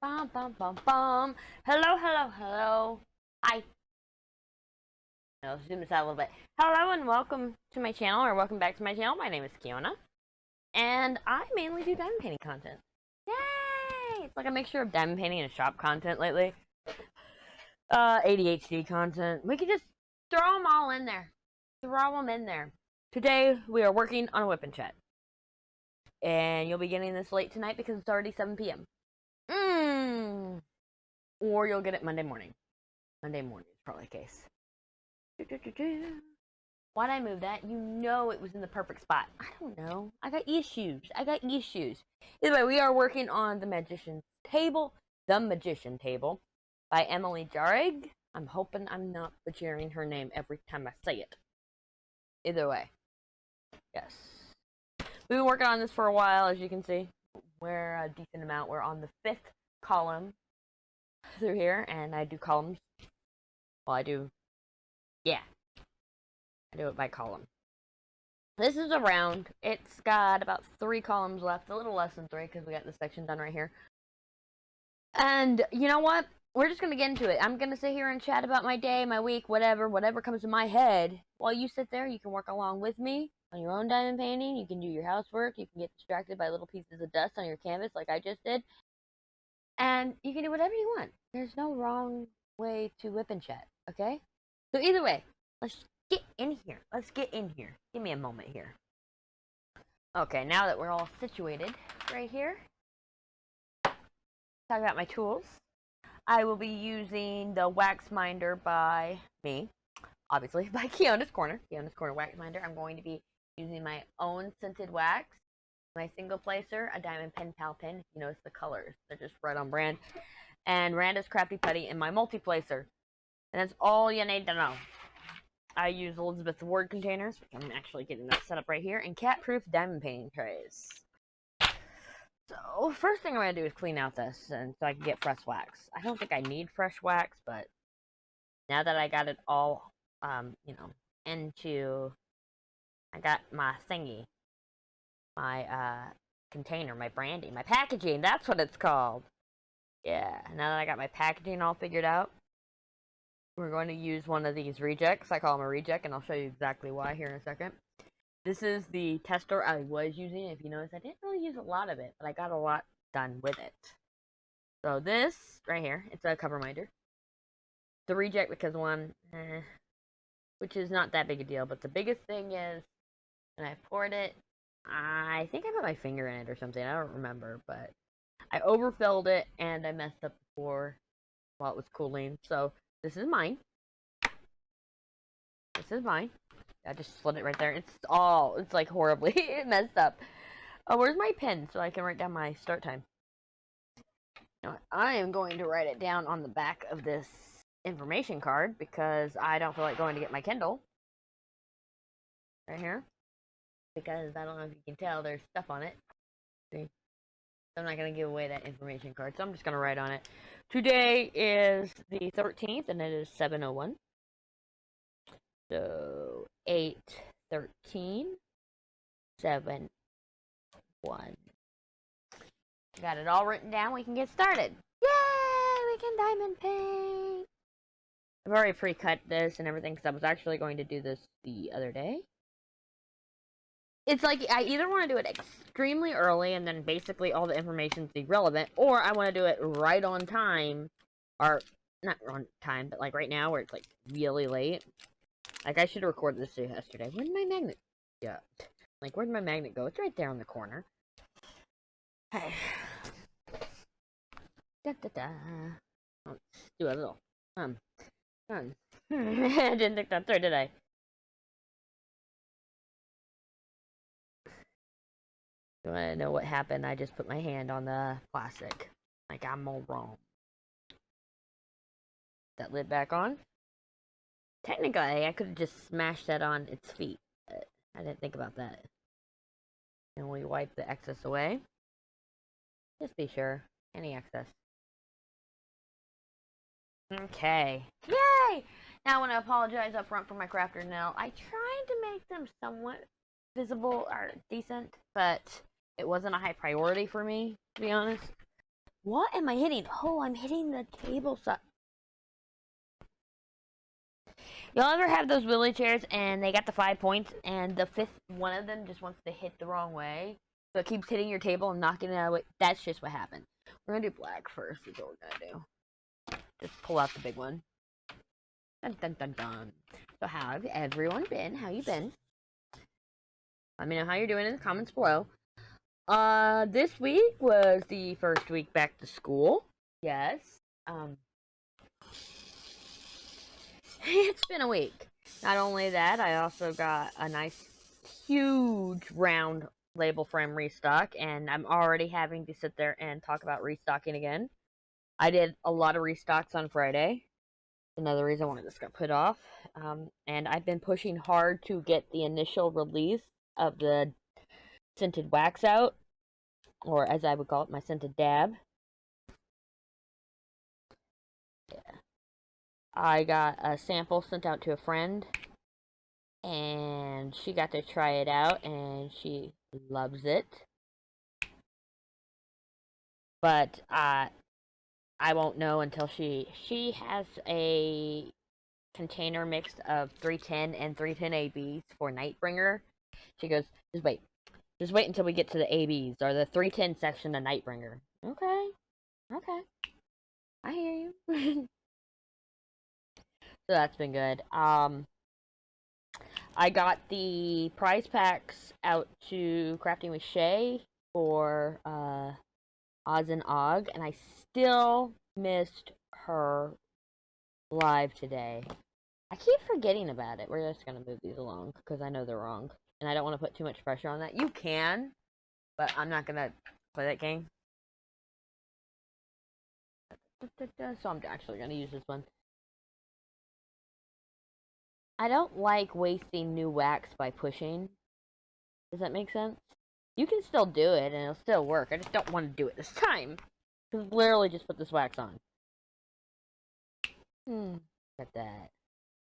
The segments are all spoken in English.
Bum, bum, bum, bum. Hello, hello, hello. Hi. No, zoom this out a little bit. Hello and welcome to my channel, or welcome back to my channel. My name is Keona, and I mainly do diamond painting content. Yay! It's like a mixture of diamond painting and shop content lately. ADHD content. We can just throw them all in there. Throw them in there. Today, we are working on a WIP Chat. And you'll be getting this late tonight because it's already 7 p.m. Or you'll get it Monday morning. Monday morning is probably the case. Why'd I move that? You know it was in the perfect spot. I don't know. I got issues. Either way, we are working on The Magician Table by Emilie Jarrige. I'm hoping I'm not butchering her name every time I say it. Either way. Yes. We've been working on this for a while, as you can see. We're a decent amount. We're on the 5th column through here, and I do columns. Well, I do it by column. This is a round. It's got about 3 columns left, a little less than 3 because we got this section done right here. And you know what? We're just going to get into it. I'm going to sit here and chat about my day, my week, whatever comes to my head. While you sit there, you can work along with me on your own diamond painting. You can do your housework. You can get distracted by little pieces of dust on your canvas like I just did. And you can do whatever you want. There's no wrong way to WIP Chat, okay? So either way, let's get in here. Give me a moment here. Okay, now that we're all situated right here, talk about my tools. I will be using the wax minder by me, obviously, by Keona's Corner wax minder. I'm going to be using my own scented wax, my single placer, a diamond pen pal pen. If you notice the colors, they're just right on brand. And Randa's Crafty Putty and my multi-placer. And that's all you need to know. I use Elizabeth's Word containers, which I'm actually getting that set up right here, and cat-proof diamond painting trays. So, first thing I'm going to do is clean out this, and so I can get fresh wax. I don't think I need fresh wax, but now that I got it all, I got my thingy, my, container, my branding, my packaging, that's what it's called. Yeah, now that I got my packaging all figured out, we're going to use one of these rejects. I call them a reject, and I'll show you exactly why here in a second. This is the tester I was using. If you notice, I didn't really use a lot of it, but I got a lot done with it. So this, right here, it's a cover minder. The reject because one, which is not that big a deal, but the biggest thing is, when I poured it, I think I put my finger in it or something. I don't remember, but I overfilled it, and I messed up before while it was cooling. So this is mine. I just slid it right there. It's like horribly messed up. Oh, where's my pen so I can write down my start time? You know what? I am going to write it down on the back of this information card because I don't feel like going to get my Kindle. Right here. Because I don't know if you can tell, there's stuff on it. See? I'm not going to give away that information card, so I'm just going to write on it. Today is the 13th, and it is 7:01. So, 8:13, 7:1. Got it all written down. We can get started. Yay! We can diamond paint. I've already pre-cut this and everything because I was actually going to do this the other day. It's like I either want to do it extremely early and then basically all the information's irrelevant, or I want to do it right on time, or not on time, but like right now where it's like really late. Like I should have recorded this yesterday. Where did my magnet go? Like where did my magnet go? It's right there in the corner. Hey. Let's do a little I didn't think that through, did I? You want to know what happened? I just put my hand on the plastic. Like I'm all wrong. That lid back on. Technically, I could have just smashed that on its feet. But I didn't think about that. And we wipe the excess away. Just be sure. Any excess. Okay. Yay! Now I want to apologize up front for my crafter nail. I tried to make them somewhat visible or decent, but it wasn't a high priority for me, to be honest. What am I hitting? Oh, I'm hitting the table side. Y'all ever have those wheelchairs and they got the 5 points and the 5th one of them just wants to hit the wrong way? So it keeps hitting your table and knocking it out of the way. That's just what happened. We're gonna do black first, is what we're gonna do. Just pull out the big one. Dun dun dun dun. So how have everyone been? How you been? Let me know how you're doing in the comments below. This week was the first week back to school. Yes. It's been a week. Not only that, I also got a nice, huge, round label frame restock, and I'm already having to sit there and talk about restocking again. I did a lot of restocks on Friday. Another reason why this got put off. And I've been pushing hard to get the initial release of the scented wax out, or as I would call it, my scented dab. Yeah. I got a sample sent out to a friend, and she got to try it out, and she loves it. But I won't know until she has a container mixed of 310 and 310 ABs for Nightbringer. She goes, just wait until we get to the ABs or the 310 section of Nightbringer. Okay, I hear you. So that's been good. I got the prize packs out to Crafty with Shay for Oz and Og, and I still missed her live today. I keep forgetting about it. We're just gonna move these along because I know they're wrong, and I don't want to put too much pressure on that. You can, but I'm not gonna play that game. So I'm actually gonna use this one. I don't like wasting new wax by pushing. Does that make sense? You can still do it and it'll still work. I just don't want to do it this time. Because literally just put this wax on. Look at that.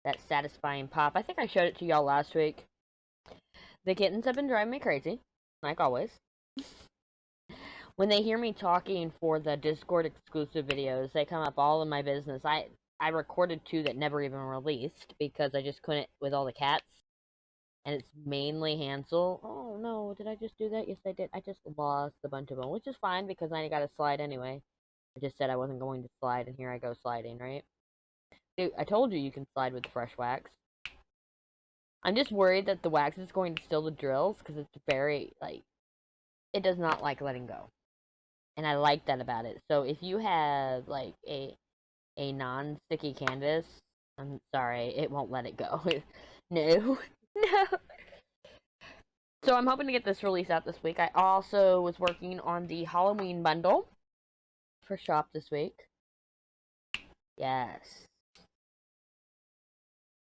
That satisfying pop. I think I showed it to y'all last week. The kittens have been driving me crazy. Like always. When they hear me talking for the Discord exclusive videos, they come up all in my business. I recorded 2 that never even released because I just couldn't with all the cats. And it's mainly Hansel. Oh no, did I just do that? Yes, I did. I just lost a bunch of them, which is fine because I got to slide anyway. I just said I wasn't going to slide, and here I go sliding, right? Dude, I told you can slide with the fresh wax. I'm just worried that the wax is going to steal the drills because it's very, like, it does not like letting go. And I like that about it. So if you have, like, a non-sticky canvas, I'm sorry, it won't let it go. No. No. So I'm hoping to get this release out this week. I also was working on the Halloween bundle for shop this week. Yes.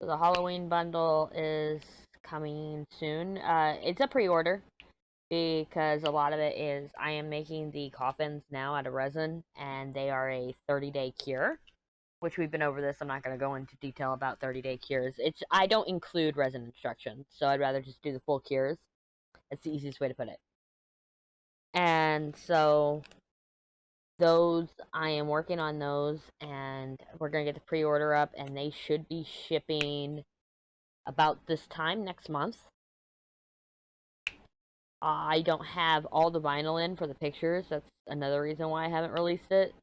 So the Halloween bundle is coming soon. It's a pre-order because a lot of it is I am making the coffins now out of resin, and they are a 30-day cure. Which we've been over this. I'm not going to go into detail about 30-day cures. I don't include resin instructions, so I'd rather just do the full cures. That's the easiest way to put it. And so those, I am working on those, and we're going to get the pre-order up, and they should be shipping about this time next month. I don't have all the vinyl in for the pictures. That's another reason why I haven't released it.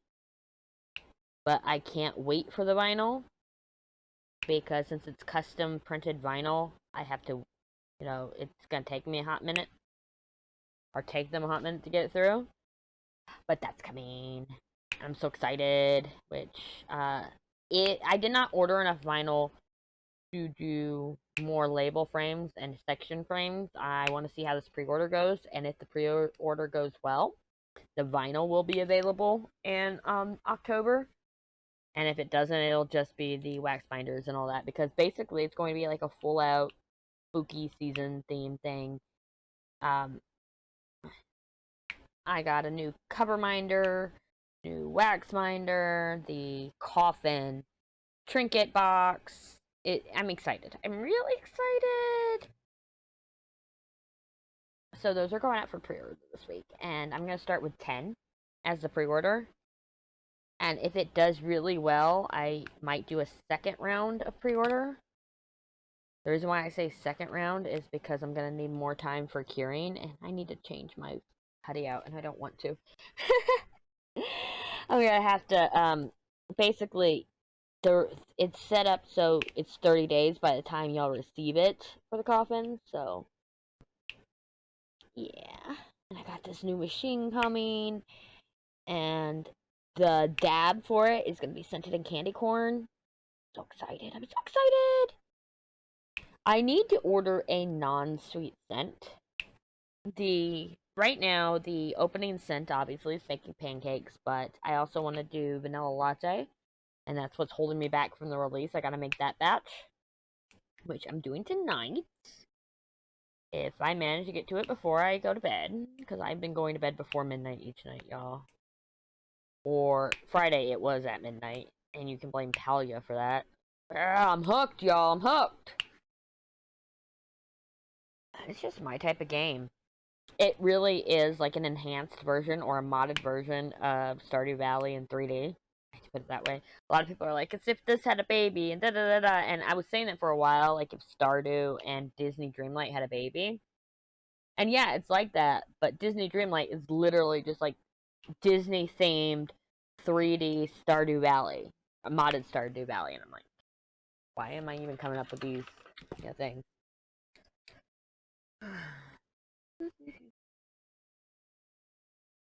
But I can't wait for the vinyl, because since it's custom printed vinyl, I have to, it's going to take me a hot minute, or take them a hot minute to get it through. But that's coming. I'm so excited, which, I did not order enough vinyl to do more label frames and section frames. I want to see how this pre-order goes, and if the pre-order goes well, the vinyl will be available in October. And if it doesn't, it'll just be the wax binders and all that, because basically it's going to be like a full-out spooky season theme thing. I got a new cover minder, new wax minder, the coffin, trinket box. I'm excited. I'm really excited. So those are going out for pre-order this week, and I'm going to start with 10 as the pre-order, And if it does really well, I might do a second round of pre-order. The reason why I say second round is because I'm going to need more time for curing, and I need to change my putty out, and I don't want to. I'm going to have to, basically, it's set up so it's 30 days by the time y'all receive it for the coffin, so, yeah. And I got this new machine coming, and the dab for it is going to be scented in candy corn. So excited. I'm so excited! I need to order a non-sweet scent. Right now, the opening scent obviously is making pancakes, but I also want to do vanilla latte, and that's what's holding me back from the release. I gotta make that batch, which I'm doing tonight. If I manage to get to it before I go to bed, because I've been going to bed before midnight each night, y'all. Or Friday, it was at midnight, and you can blame Talia for that. I'm hooked, y'all. I'm hooked. It's just my type of game. It really is like an enhanced version or a modded version of Stardew Valley in 3D. I have to put it that way. A lot of people are like, it's if this had a baby and da da da da. And I was saying that for a while, like if Stardew and Disney Dreamlight had a baby. And yeah, it's like that. But Disney Dreamlight is literally just like Disney themed 3D Stardew Valley, a modded Stardew Valley. And I'm like, why am I even coming up with these things?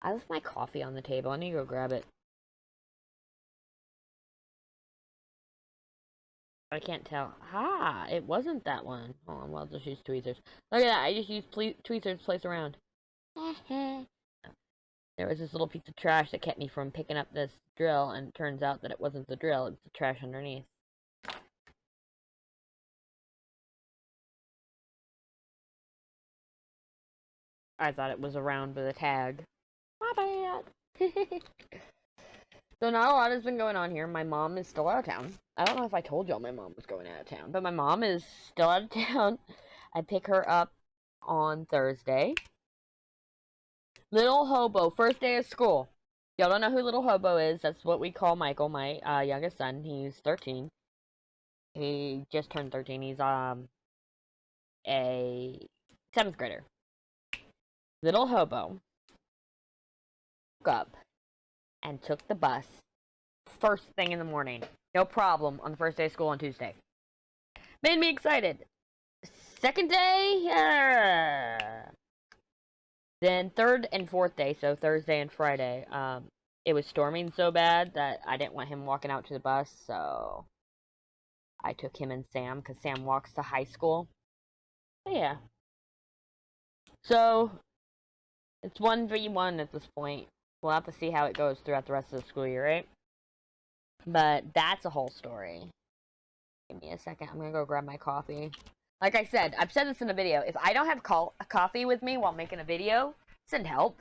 I left my coffee on the table. I need to go grab it. I can't tell. Ah, it wasn't that one. Hold on, well, I'll just use tweezers. Look at that, I just used tweezers to place around. There was this little piece of trash that kept me from picking up this drill, and it turns out that it wasn't the drill, it's the trash underneath. I thought it was around with a tag. My bad. So not a lot has been going on here. My mom is still out of town. I don't know if I told y'all my mom was going out of town, but my mom is still out of town. I pick her up on Thursday. Little Hobo, first day of school. Y'all don't know who Little Hobo is. That's what we call Michael, my youngest son. He's 13. He just turned 13. He's a 7th grader. Little Hobo woke up and took the bus first thing in the morning. No problem on the first day of school on Tuesday. Made me excited. Second day, then third and fourth day, so Thursday and Friday, it was storming so bad that I didn't want him walking out to the bus, so I took him and Sam, because Sam walks to high school. But yeah. So, it's 1v1 at this point. We'll have to see how it goes throughout the rest of the school year, right? But that's a whole story. Give me a second. I'm gonna go grab my coffee. Like I said, I've said this in a video. If I don't have coffee with me while making a video, send help.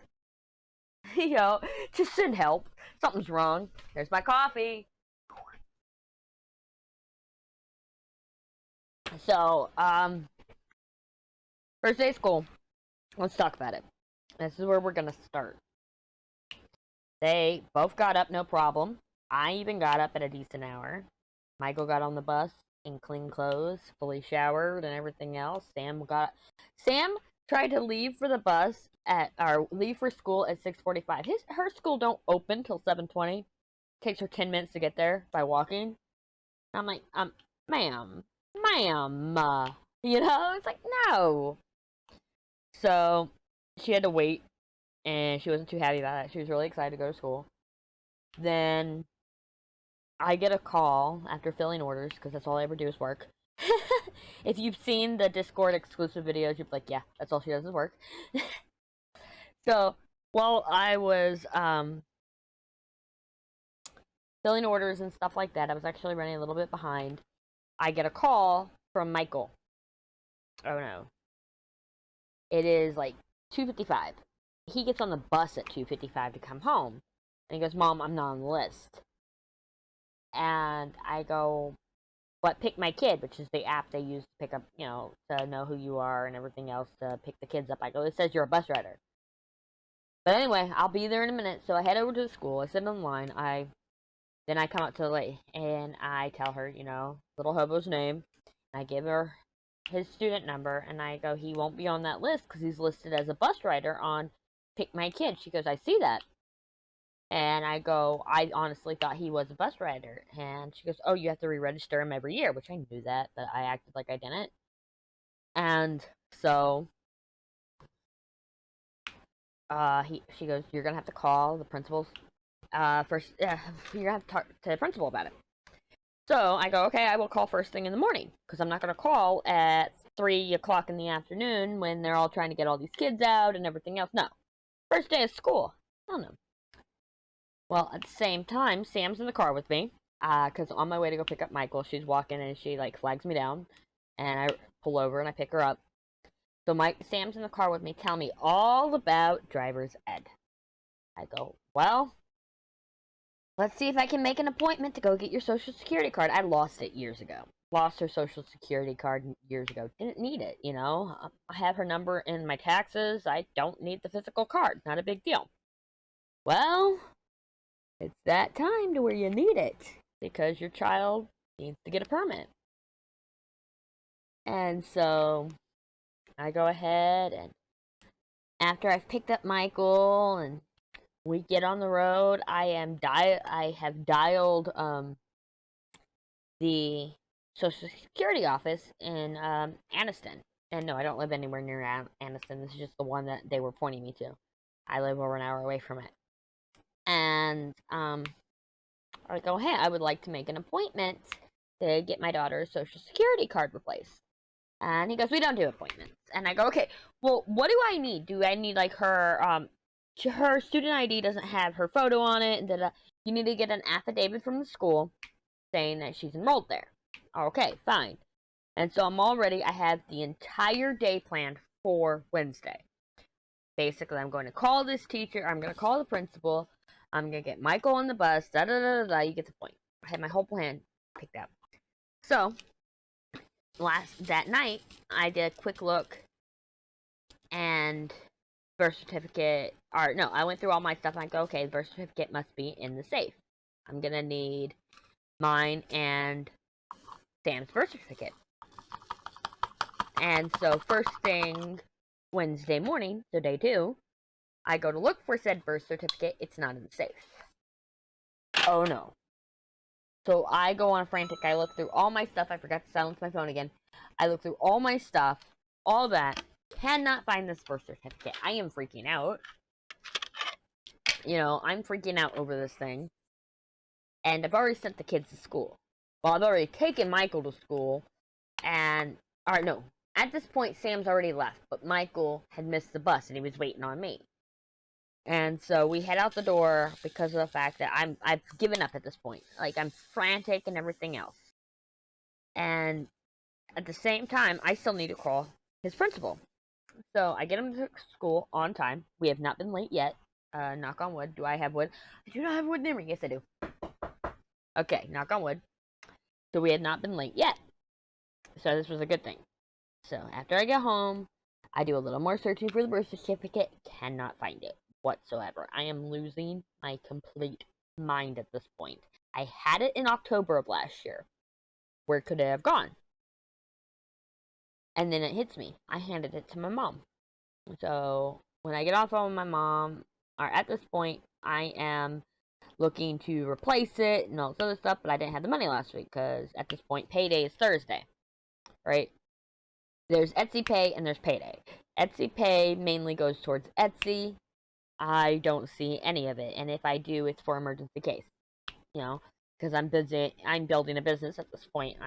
You know, just send help. Something's wrong. There's my coffee. So, first day of school. Let's talk about it. This is where we're gonna start. They both got up, no problem. I even got up at a decent hour. Michael got on the bus in clean clothes, fully showered and everything else. Sam tried to leave for the bus or leave for school at 6:45. Her school don't open till 7:20. Takes her 10 minutes to get there by walking. I'm like, ma'am, you know, it's like, no. So she had to wait, and she wasn't too happy about it. She was really excited to go to school. Then I get a call after filling orders, because that's all I ever do is work. If you've seen the Discord exclusive videos, you're like, yeah, that's all she does is work. So, while I was filling orders and stuff like that, I was actually running a little bit behind. I get a call from Michael. Oh no. It is like 2:55. He gets on the bus at 2:55 to come home. And he goes, Mom, I'm not on the list. And I go, but Pick My Kid, which is the app they use to pick up, you know, to know who you are and everything else to pick the kids up. I go, it says you're a bus rider. But anyway, I'll be there in a minute. So I head over to the school. I sit in line. I Then I come up to the lady, and I tell her, you know, little hobo's name. I give her his student number, and I go, he won't be on that list because he's listed as a bus rider on Pick My Kid. She goes, I see that. And I go, I honestly thought he was a bus rider. And she goes, oh, you have to re-register him every year, which I knew that, but I acted like I didn't. And so she goes, you're gonna have to call the principal's first. You're gonna have to talk to the principal about it. So I go, okay, I will call first thing in the morning because I'm not gonna call at 3 o'clock in the afternoon when they're all trying to get all these kids out and everything else. No, first day of school. Oh no. Well, at the same time, Sam's in the car with me because on my way to go pick up Michael, she's walking and she like flags me down, and I pull over and I pick her up. So Sam's in the car with me, telling me all about driver's ed. I go, well, let's see if I can make an appointment to go get your social security card. I lost it years ago. Lost her social security card years ago. Didn't need it, you know. I have her number in my taxes. I don't need the physical card. Not a big deal. Well, it's that time to where you need it because your child needs to get a permit. And so I go ahead, and after I've picked up Michael and we get on the road, I have dialed the Social Security office in Anniston. And no, I don't live anywhere near Anniston. This is just the one that they were pointing me to. I live over an hour away from it. And I go, hey, I would like to make an appointment to get my daughter's Social Security card replaced. And he goes, we don't do appointments. And I go, okay, well, what do I need? Do I need like her student ID doesn't have her photo on it, and that you need to get an affidavit from the school saying that she's enrolled there. Okay, fine. And so I have the entire day planned for Wednesday. Basically, I'm going to call this teacher, I'm going to call the principal, I'm going to get Michael on the bus, you get the point. I had my whole plan picked out. So, that night, I did a quick look, and birth certificate, I went through all my stuff, and I go, okay, the birth certificate must be in the safe. I'm gonna need mine and Sam's birth certificate. And so first thing Wednesday morning, so day 2, I go to look for said birth certificate. It's not in the safe. Oh no. So I go on a frantic. I look through all my stuff. I forgot to silence my phone again. I look through all my stuff, all that. Cannot find this birth certificate. I am freaking out. You know, I'm freaking out over this thing. And I've already sent the kids to school. Well, I've already taken Michael to school. And, no. At this point, Sam's already left. But Michael had missed the bus and he was waiting on me. And so we head out the door because of the fact that I've given up at this point. Like, I'm frantic and everything else. And at the same time, I still need to call his principal. So I get him to school on time. We have not been late yet. Knock on wood. Do I have wood? I do not have wood near me. Yes, I do. Okay, knock on wood. So we had not been late yet. So this was a good thing. So after I get home, I do a little more searching for the birth certificate. Cannot find it whatsoever. I am losing my complete mind at this point. I had it in October of last year. Where could it have gone? And then it hits me. I handed it to my mom. So when I get off the phone with my mom, or at this point, I am looking to replace it and all this other stuff, but I didn't have the money last week because at this point, payday is Thursday, right? There's Etsy Pay and there's Payday. Etsy Pay mainly goes towards Etsy. I don't see any of it, and if I do, it's for emergency case, you know, because I'm busy. I'm building a business at this point.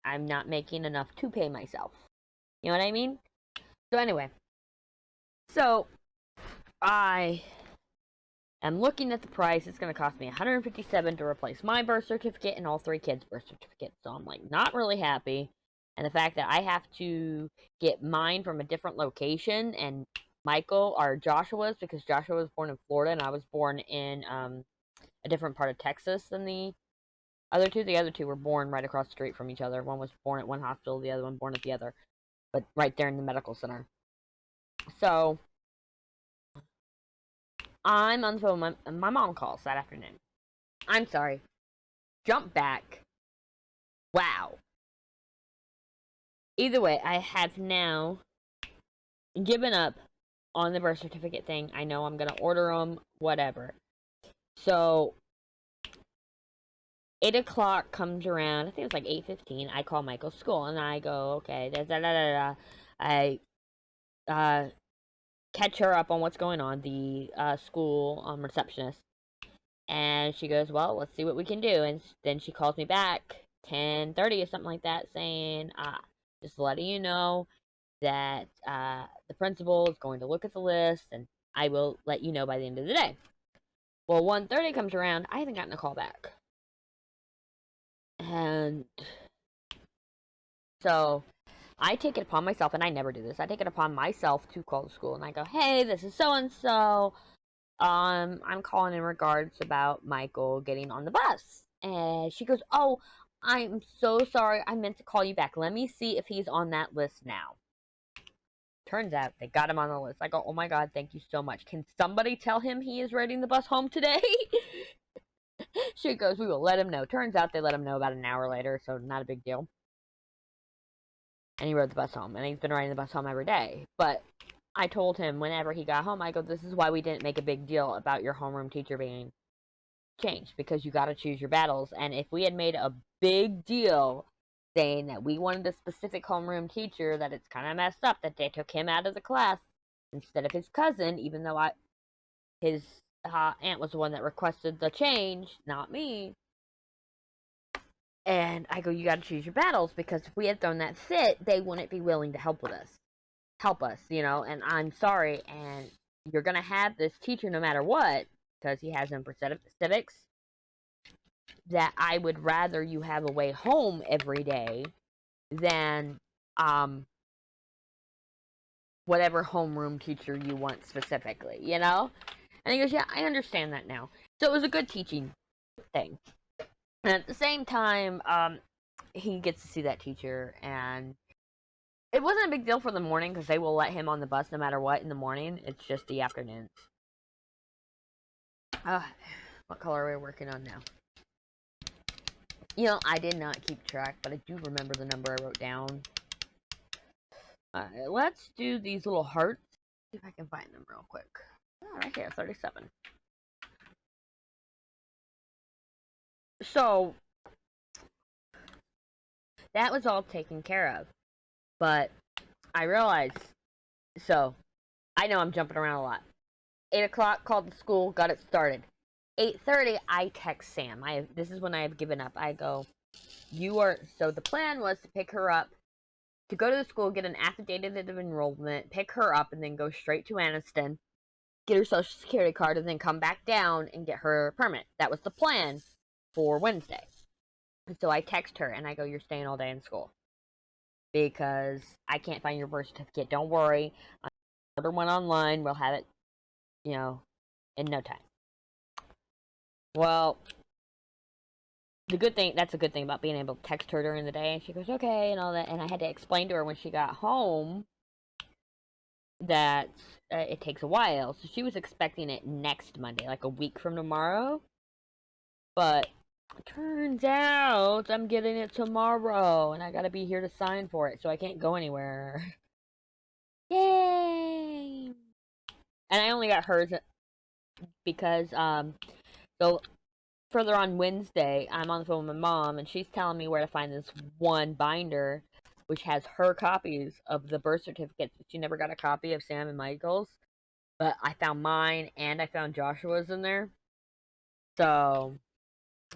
I'm not making enough to pay myself. You know what I mean? So anyway, so I am looking at the price. It's going to cost me $157 to replace my birth certificate and all 3 kids' birth certificates. So I'm like not really happy. And the fact that I have to get mine from a different location, and Michael or Joshua's, because Joshua was born in Florida and I was born in a different part of Texas than the other two. The other two were born right across the street from each other. One was born at one hospital, the other one born at the other, but right there in the medical center. So I'm on the phone. My mom calls that afternoon. I'm sorry. jump back. Wow. Either way, I have now given up on the birth certificate thing. I know I'm gonna order them, whatever. So 8 o'clock comes around. I think it's like 8:15. I call Michael's school and I go, okay, da da da da da. I catch her up on what's going on, the school receptionist, and she goes, well, let's see what we can do. And then she calls me back 10:30 or something like that, saying, just letting you know that the principal is going to look at the list and I will let you know by the end of the day. Well, 1:30 comes around. I haven't gotten a call back. And so I take it upon myself, and I never do this. I take it upon myself to call the school, and I go, hey, this is so-and-so. I'm calling in regards about Michael getting on the bus. And she goes, oh, I'm so sorry. I meant to call you back. Let me see if he's on that list now. Turns out they got him on the list. I go, oh my God, thank you so much. Can somebody tell him he is riding the bus home today? She goes, we will let him know. Turns out they let him know about an hour later, so not a big deal. And he rode the bus home, and he's been riding the bus home every day. But I told him whenever he got home, I go, this is why we didn't make a big deal about your homeroom teacher being changed, because you got to choose your battles. And if we had made a big deal saying that we wanted a specific homeroom teacher, that it's kind of messed up that they took him out of the class instead of his cousin, even though his aunt was the one that requested the change, not me. And I go, you got to choose your battles, because if we had thrown that fit, they wouldn't be willing to help us, you know. And I'm sorry, and you're gonna have this teacher no matter what, because he has him for civics. That I would rather you have a way home every day than whatever homeroom teacher you want specifically, you know. And he goes, yeah, I understand that now. So it was a good teaching thing. And at the same time, he gets to see that teacher, and it wasn't a big deal for the morning because they will let him on the bus no matter what in the morning. It's just the afternoons. What color are we working on now? You know, I did not keep track, but I do remember the number I wrote down. Alright, let's do these little hearts. See if I can find them real quick. Oh, right here, 37. So, that was all taken care of. But I realized, so, I know I'm jumping around a lot. 8 o'clock, called the school, got it started. 8:30, I text Sam. This is when I have given up. I go, so the plan was to pick her up, to go to the school, get an affidavit of enrollment, pick her up, and then go straight to Anniston, get her social security card, and then come back down and get her permit. That was the plan for Wednesday. And so I text her, and I go, you're staying all day in school, because I can't find your birth certificate. Don't worry. I'll order one online. We'll have it, you know, in no time. Well, that's a good thing about being able to text her during the day. And she goes, okay, and all that. And I had to explain to her when she got home that it takes a while. So she was expecting it next Monday, like a week from tomorrow. But turns out I'm getting it tomorrow, and I gotta be here to sign for it, so I can't go anywhere. Yay! And I only got hers because, so further on Wednesday, I'm on the phone with my mom, and she's telling me where to find this one binder, which has her copies of the birth certificates. She never got a copy of Sam and Michael's, but I found mine, and I found Joshua's in there. So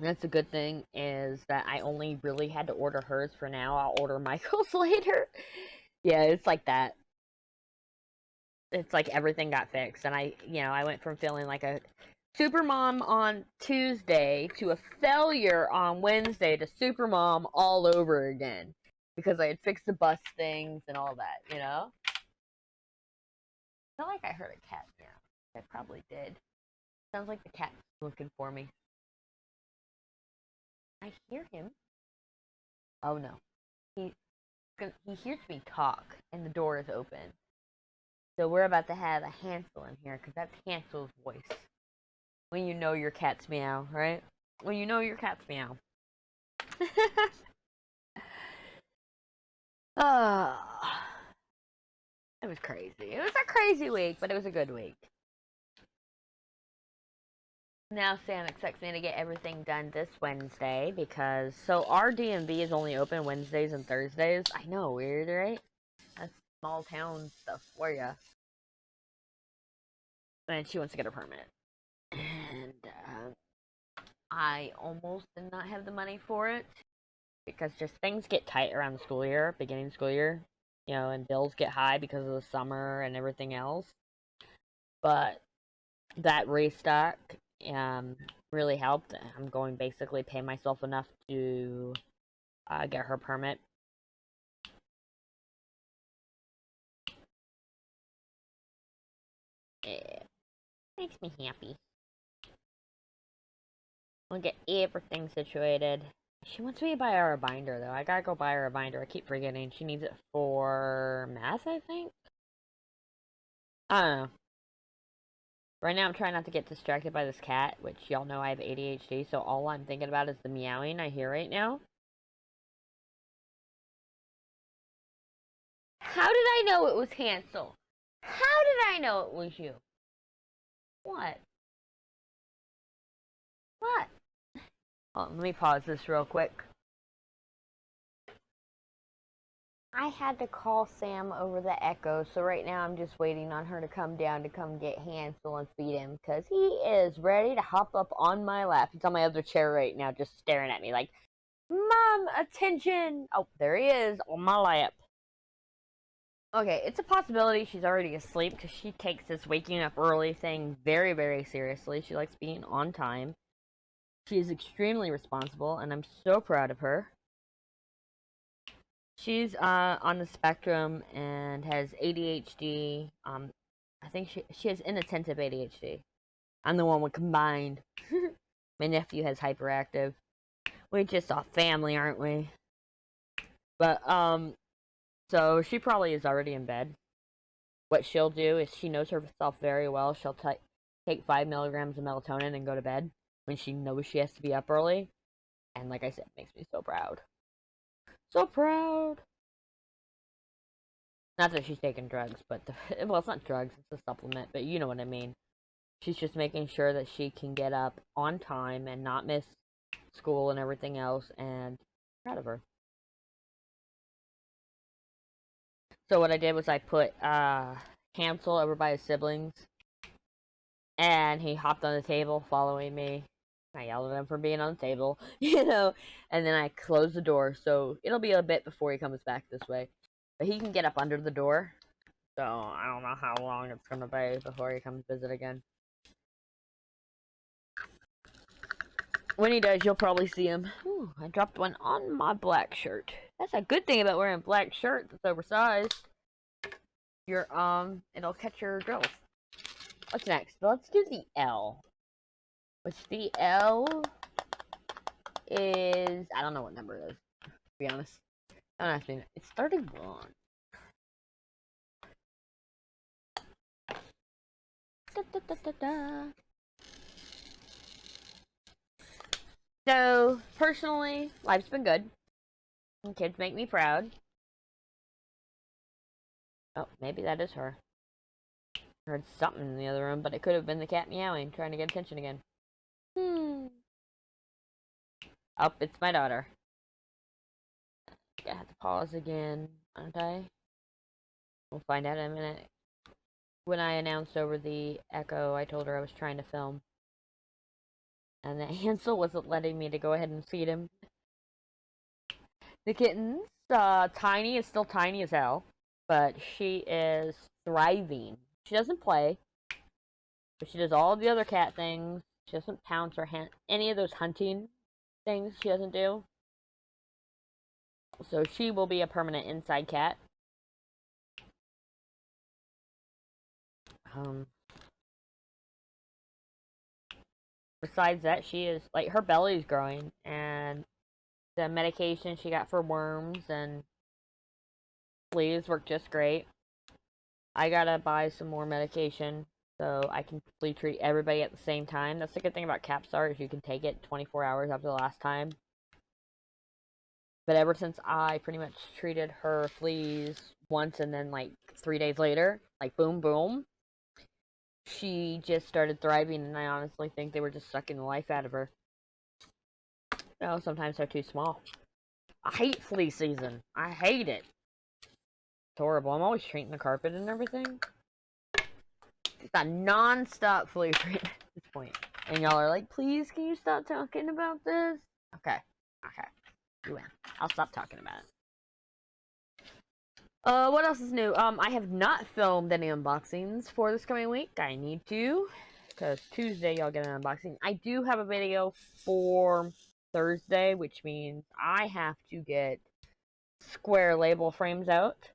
that's a good thing, is that I only really had to order hers for now. I'll order Michael's later. Yeah, it's like that. It's like everything got fixed, and I went from feeling like a super mom on Tuesday to a failure on Wednesday to super mom all over again, because I had fixed the bus things and all that, you know? It's not like I heard a cat meow. I probably did. Sounds like the cat's looking for me. I hear him. Oh no. He hears me talk, and the door is open. So we're about to have a Hansel in here, because that's Hansel's voice. When you know your cat's meow, right? When you know your cat's meow. Oh, it was crazy. It was a crazy week, but it was a good week. Now Sam expects me to get everything done this Wednesday because our DMV is only open Wednesdays and Thursdays. I know, weird, right? That's small town stuff for ya. And she wants to get a permit, and I almost did not have the money for it because just things get tight around the school year, beginning of school year, and bills get high because of the summer and everything else. But that restock really helped. I'm going basically pay myself enough to get her permit. It makes me happy. We'll get everything situated. She wants me to buy her a binder, though. I gotta go buy her a binder. I keep forgetting. She needs it for math, I think? I don't know. Right now, I'm trying not to get distracted by this cat, which y'all know I have ADHD, so all I'm thinking about is the meowing I hear right now. How did I know it was Hansel? How did I know it was you? What? What? Oh, let me pause this real quick. I had to call Sam over the Echo, so right now I'm just waiting on her to come down to come get Hansel and feed him, because he is ready to hop up on my lap. He's on my other chair right now, just staring at me like, Mom, attention! Oh, there he is, on my lap. Okay, it's a possibility she's already asleep, because she takes this waking up early thing very, very seriously. She likes being on time. She is extremely responsible, and I'm so proud of her. She's on the spectrum and has ADHD. I think she has inattentive ADHD. I'm the one with combined. My nephew has hyperactive. We're just a family, aren't we? But so she probably is already in bed. What she'll do is she knows herself very well. She'll take 5 milligrams of melatonin and go to bed when she knows she has to be up early. And like I said, it makes me so proud. So proud. Not that she's taking drugs, but well, it's not drugs, it's a supplement, but you know what I mean. She's just making sure that she can get up on time and not miss school and everything else, and I'm proud of her. So what I did was I put Hansel over by his siblings, and he hopped on the table following me. I yelled at him for being on the table, and then I closed the door, so it'll be a bit before he comes back this way. But he can get up under the door, so I don't know how long it's gonna be before he comes visit again. When he does, you'll probably see him. Ooh, I dropped one on my black shirt. That's a good thing about wearing a black shirt that's oversized. It'll catch your drills. What's next? Let's do the L. Which the L is, I don't know what number it is, to be honest. Don't ask me. It's 31. Da, da, da, da, da. So, personally, life's been good. Kids make me proud. Oh, maybe that is her. I heard something in the other room, but it could have been the cat meowing, trying to get attention again. Oh, it's my daughter. I have to pause again, aren't I? We'll find out in a minute. When I announced over the Echo, I told her I was trying to film. And that Hansel wasn't letting me to go ahead and feed him. The kitten's tiny, is still tiny as hell. But she is thriving. She doesn't play. But she does all the other cat things. She doesn't pounce or any of those hunting things she doesn't do. So she will be a permanent inside cat. Besides that, she is, like, her belly's growing, and the medication she got for worms and fleas work just great. I gotta buy some more medication so I can flea treat everybody at the same time. That's the good thing about Capstar, is you can take it 24 hours after the last time. But ever since I pretty much treated her fleas once and then like 3 days later, like boom, boom, she just started thriving, and I honestly think they were just sucking the life out of her. Oh, sometimes they're too small. I hate flea season. I hate it. It's horrible. I'm always treating the carpet and everything. It's a non-stop flea treatment at this point. And y'all are like, please, can you stop talking about this? Okay. Okay. You win. I'll stop talking about it. What else is new? I have not filmed any unboxings for this coming week. I need to. Because Tuesday, y'all get an unboxing. I do have a video for Thursday, which means I have to get square label frames out.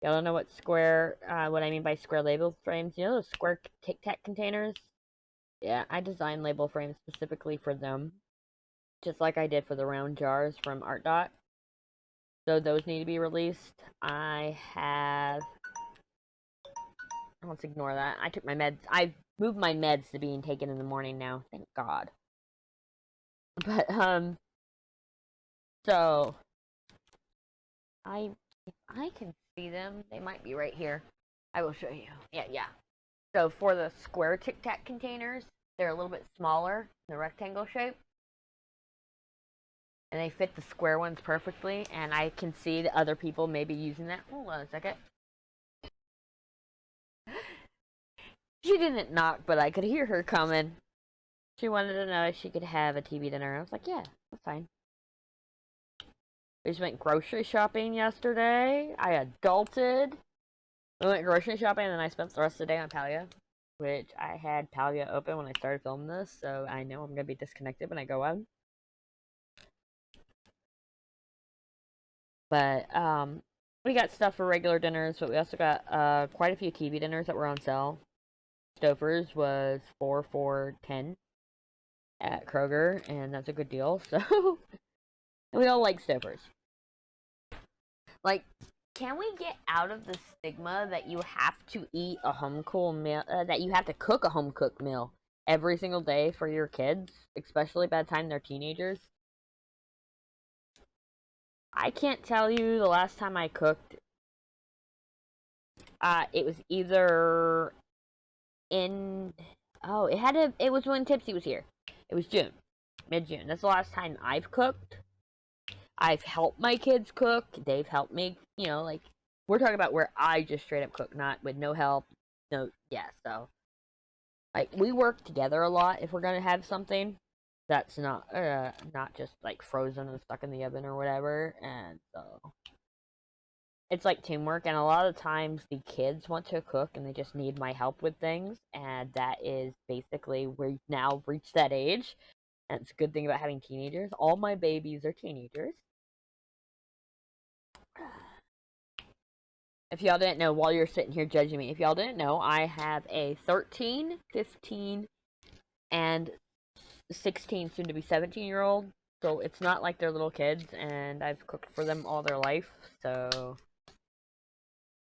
Y'all don't know what what I mean by square label frames? You know those square Tic Tac containers? Yeah, I designed label frames specifically for them. Just like I did for the round jars from Art Dot. So those need to be released. Let's ignore that. I took my meds. I moved my meds to being taken in the morning now. Thank God. But, so, if I can see them, they might be right here. I will show you. Yeah. So for the square Tic Tac containers, they're a little bit smaller, the rectangle shape. And they fit the square ones perfectly, and I can see the other people maybe using that. Hold on a second. She didn't knock, but I could hear her coming. She wanted to know if she could have a TV dinner. I was like, yeah, that's fine. We just went grocery shopping yesterday. I adulted. We went grocery shopping, and then I spent the rest of the day on Palia, which I had Palia open when I started filming this, so I know I'm going to be disconnected when I go on. But, we got stuff for regular dinners, but we also got quite a few TV dinners that were on sale. Stouffer's was 4 for $10 at Kroger, and that's a good deal. So we all like Stouffer's. Like, can we get out of the stigma that you have to eat a home cooked meal, that you have to cook a home cooked meal every single day for your kids, especially by the time they're teenagers? I can't tell you the last time I cooked. It was either in it was when Tipsy was here. It was June. Mid-June. That's the last time I've cooked. I've helped my kids cook. They've helped me, like we're talking about where I just straight up cook, not with no help. So like we work together a lot if we're gonna have something that's not just like frozen and stuck in the oven or whatever, and so it's like teamwork, and a lot of times the kids want to cook and they just need my help with things, and that is basically we've now reached that age. And it's a good thing about having teenagers. All my babies are teenagers. If y'all didn't know, while you're sitting here judging me, if y'all didn't know, I have a 13, 15, and 16, soon to be 17-year-old. So it's not like they're little kids, and I've cooked for them all their life. So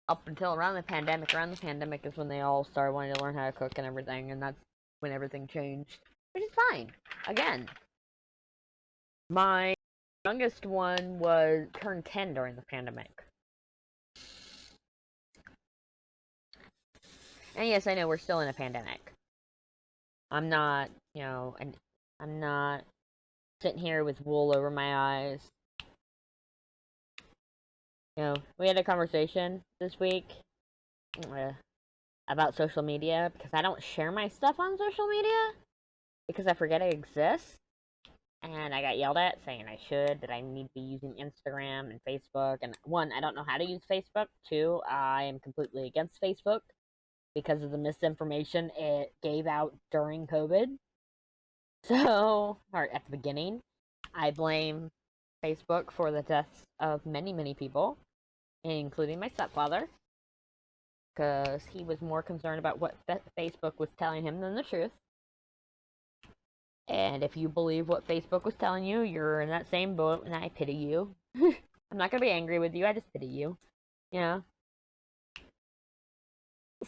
up until around the pandemic is when they all started wanting to learn how to cook and everything, and that's when everything changed. Which is fine. Again, my youngest one turned 10 during the pandemic. And yes, I know we're still in a pandemic. I'm not, I'm not sitting here with wool over my eyes. We had a conversation this week about social media, because I don't share my stuff on social media because I forget I exist. And I got yelled at saying that I need to be using Instagram and Facebook. And one, I don't know how to use Facebook. Two, I am completely against Facebook because of the misinformation it gave out during COVID. So, or at the beginning, I blame Facebook for the deaths of many, many people, including my stepfather, because he was more concerned about what Facebook was telling him than the truth. And if you believe what Facebook was telling you, you're in that same boat, and I pity you. I'm not gonna be angry with you, I just pity you.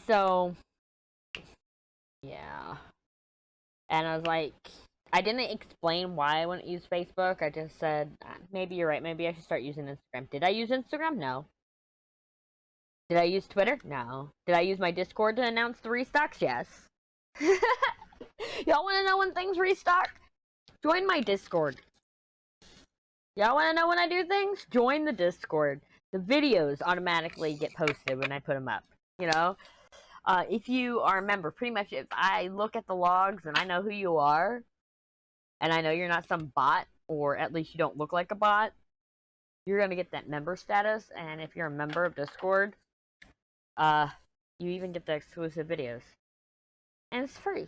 So, yeah. And I was like, I didn't explain why I wouldn't use Facebook. I just said, maybe you're right. Maybe I should start using Instagram. Did I use Instagram? No. Did I use Twitter? No. Did I use my Discord to announce the restocks? Yes. Y'all want to know when things restock? Join my Discord. Y'all want to know when I do things? Join the Discord. The videos automatically get posted when I put them up. You know? If you are a member, pretty much if I look at the logs and I know who you are, and I know you're not some bot, or at least you don't look like a bot, you're going to get that member status, and if you're a member of Discord, you even get the exclusive videos. And it's free.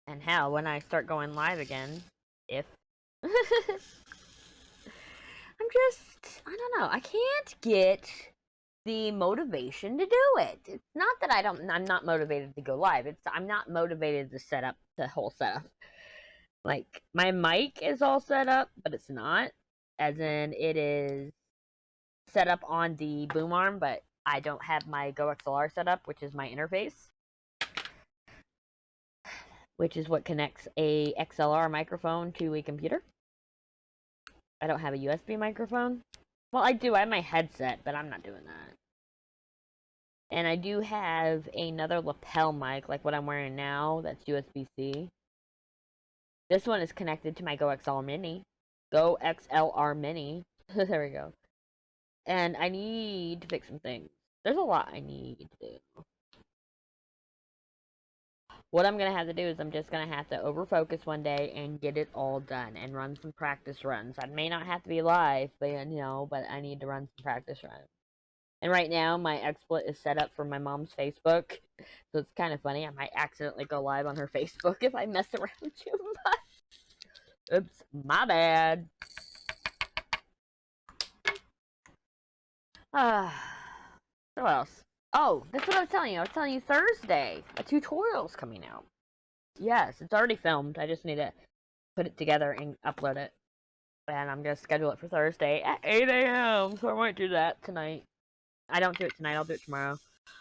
And hell, when I start going live again, if... I don't know, I can't get the motivation to do it. It's not that I'm not motivated to go live. I'm not motivated to set up the whole setup. Like, my mic is all set up, but it's not. As in, it is set up on the boom arm, but I don't have my Go XLR set up, which is my interface. Which is what connects a XLR microphone to a computer. I don't have a USB microphone. Well, I do. I have my headset, but I'm not doing that. And I do have another lapel mic, like what I'm wearing now, that's USB-C. This one is connected to my Go XLR Mini. Go XLR Mini. There we go. And I need to fix some things. There's a lot I need to do. What I'm going to have to do is I'm just going to have to over-focus one day and get it all done and run some practice runs. I may not have to be live, but, you know, but I need to run some practice runs. And right now, my XSplit is set up for my mom's Facebook, so it's kind of funny. I might accidentally go live on her Facebook if I mess around too much. Oops, my bad. What else? Oh, that's what I was telling you. I was telling you Thursday. A tutorial's coming out. Yes, it's already filmed. I just need to put it together and upload it. And I'm going to schedule it for Thursday at 8 a.m. So I might do that tonight. I don't do it tonight. I'll do it tomorrow.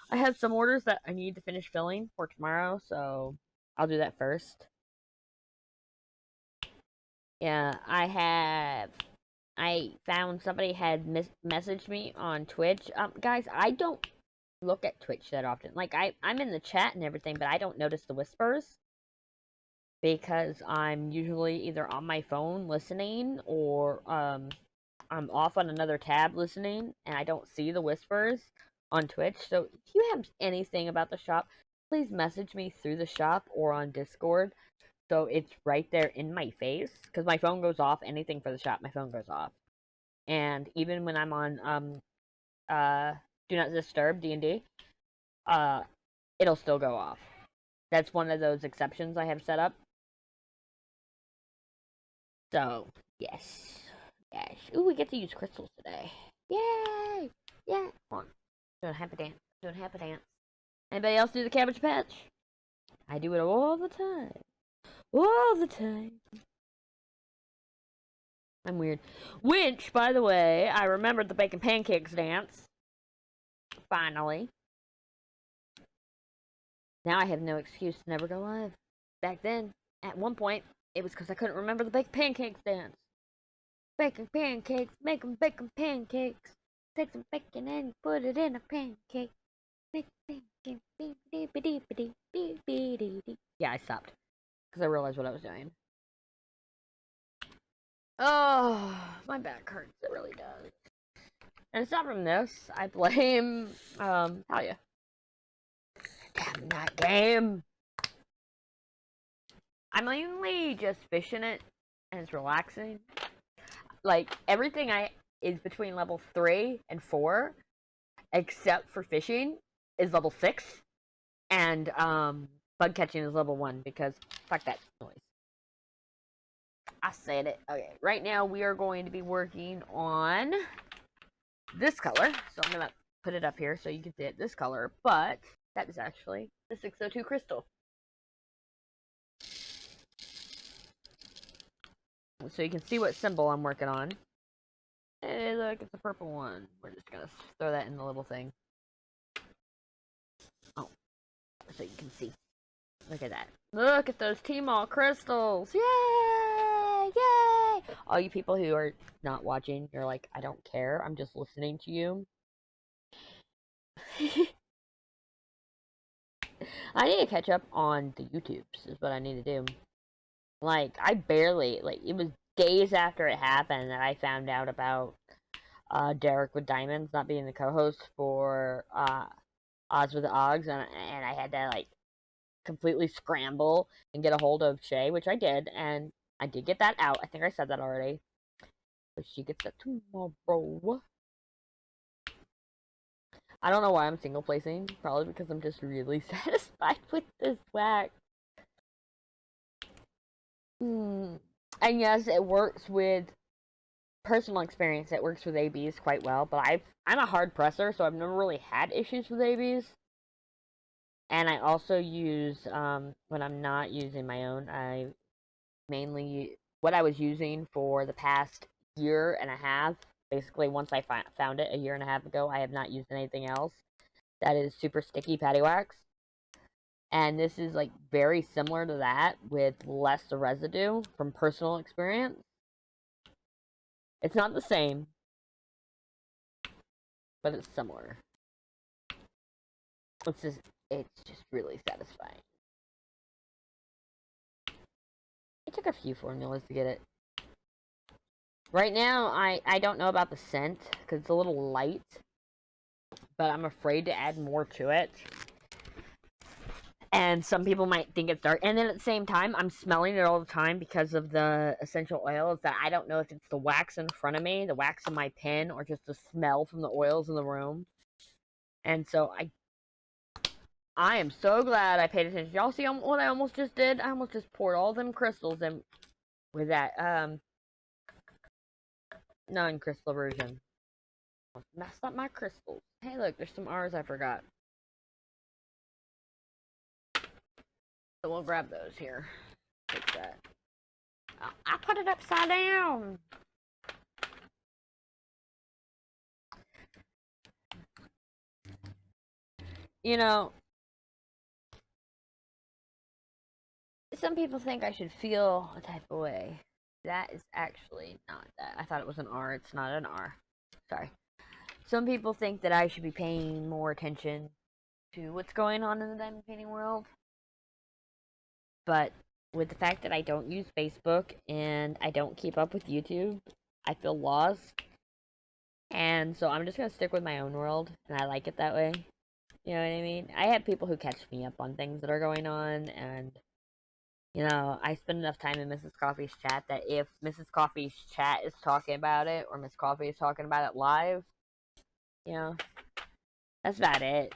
I have some orders that I need to finish filling for tomorrow, so I'll do that first. Yeah, I found somebody had messaged me on Twitch. Guys, I don't look at Twitch that often. Like, I'm in the chat and everything, but I don't notice the whispers. Because I'm usually either on my phone listening, or, I'm off on another tab listening, and I don't see the whispers on Twitch. So if you have anything about the shop, please message me through the shop or on Discord. So it's right there in my face. Because my phone goes off. Anything for the shop, my phone goes off. And even when I'm on, Do Not Disturb, D&D, it'll still go off. That's one of those exceptions I have set up. So, yes. Yes. Ooh, we get to use crystals today. Yay! Yeah. Come on. Doing a happy dance. Doing a happy dance. Anybody else do the Cabbage Patch? I do it all the time. All the time. I'm weird. Which, by the way, I remembered the bacon pancakes dance. Finally. Now I have no excuse to never go live. Back then, at one point, it was because I couldn't remember the bacon pancakes dance. Bacon pancakes, make them bacon pancakes. Take some bacon and put it in a pancake. Make pancake. Yeah, I stopped. Because I realized what I was doing. Oh, my back hurts. It really does. And it's not from this. I blame, Talia. Damn that game. I'm mainly just fishing it, and it's relaxing. Like, everything is between level 3 and 4, except for fishing, is level 6. And, bug catching is level 1, because fuck that noise. I said it. Okay, right now we are going to be working on this color. So I'm going to put it up here so you can see it. This color, but that is actually the 602 crystal. So you can see what symbol I'm working on. Hey, look, it's a purple one. We're just going to throw that in the little thing. Oh, so you can see. Look at that. Look at those T-Mall crystals. Yay! Yay! All you people who are not watching, you're like, I don't care. I'm just listening to you. I need to catch up on the YouTubes is what I need to do. Like, I barely, like, it was days after it happened that I found out about Derek with Diamonds not being the co-host for Odds with the Oggs, and I had to, like, completely scramble and get a hold of Shay, which I did, and I did get that out. I think I said that already. But she gets that tomorrow. I don't know why I'm single placing. Probably because I'm just really satisfied with this wax. And yes, it works with personal experience. It works with ABs quite well, but I'm a hard presser, so I've never really had issues with ABs. And I also use when I'm not using my own, I mainly what I was using for the past year and a half. Basically, once I found it a year and a half ago, I have not used anything else. That is super sticky PaddyWaxx. And this is like very similar to that with less residue from personal experience. It's not the same, but it's similar. It's just really satisfying. It took a few formulas to get it. Right now, I don't know about the scent because it's a little light, but I'm afraid to add more to it. And some people might think it's dark. And then at the same time, I'm smelling it all the time because of the essential oils that I don't know if it's the wax in front of me, the wax in my pen, or just the smell from the oils in the room. And so I am so glad I paid attention. Y'all see what I almost just did? I almost just poured all them crystals in with that non-crystal version. Messed up my crystals. Hey, look, there's some R's I forgot. So we'll grab those here. Take that. Oh, I put it upside down. You know, some people think I should feel a type of way. That is actually not that. I thought it was an R. It's not an R. Sorry. Some people think that I should be paying more attention to what's going on in the diamond painting world. But with the fact that I don't use Facebook and I don't keep up with YouTube, I feel lost. And so I'm just going to stick with my own world, and I like it that way. You know what I mean? I have people who catch me up on things that are going on, and, you know, I spend enough time in Mrs. Coffee's chat that if Mrs. Coffee's chat is talking about it, or Miss Coffee is talking about it live, you know, that's about it.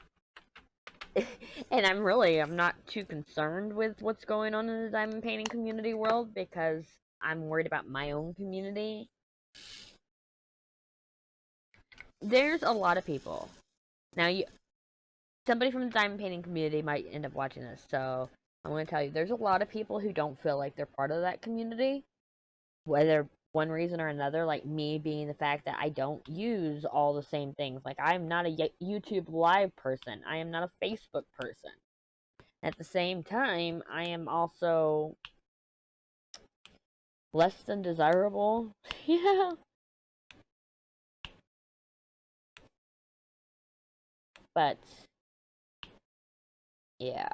And I'm not too concerned with what's going on in the diamond painting community world because I'm worried about my own community. There's a lot of people. Now, somebody from the diamond painting community might end up watching this, so I'm going to tell you, there's a lot of people who don't feel like they're part of that community, whether one reason or another, like me being the fact that I don't use all the same things. Like, I'm not a YouTube live person. I am not a Facebook person. At the same time, I am also less than desirable. Yeah. But, yeah.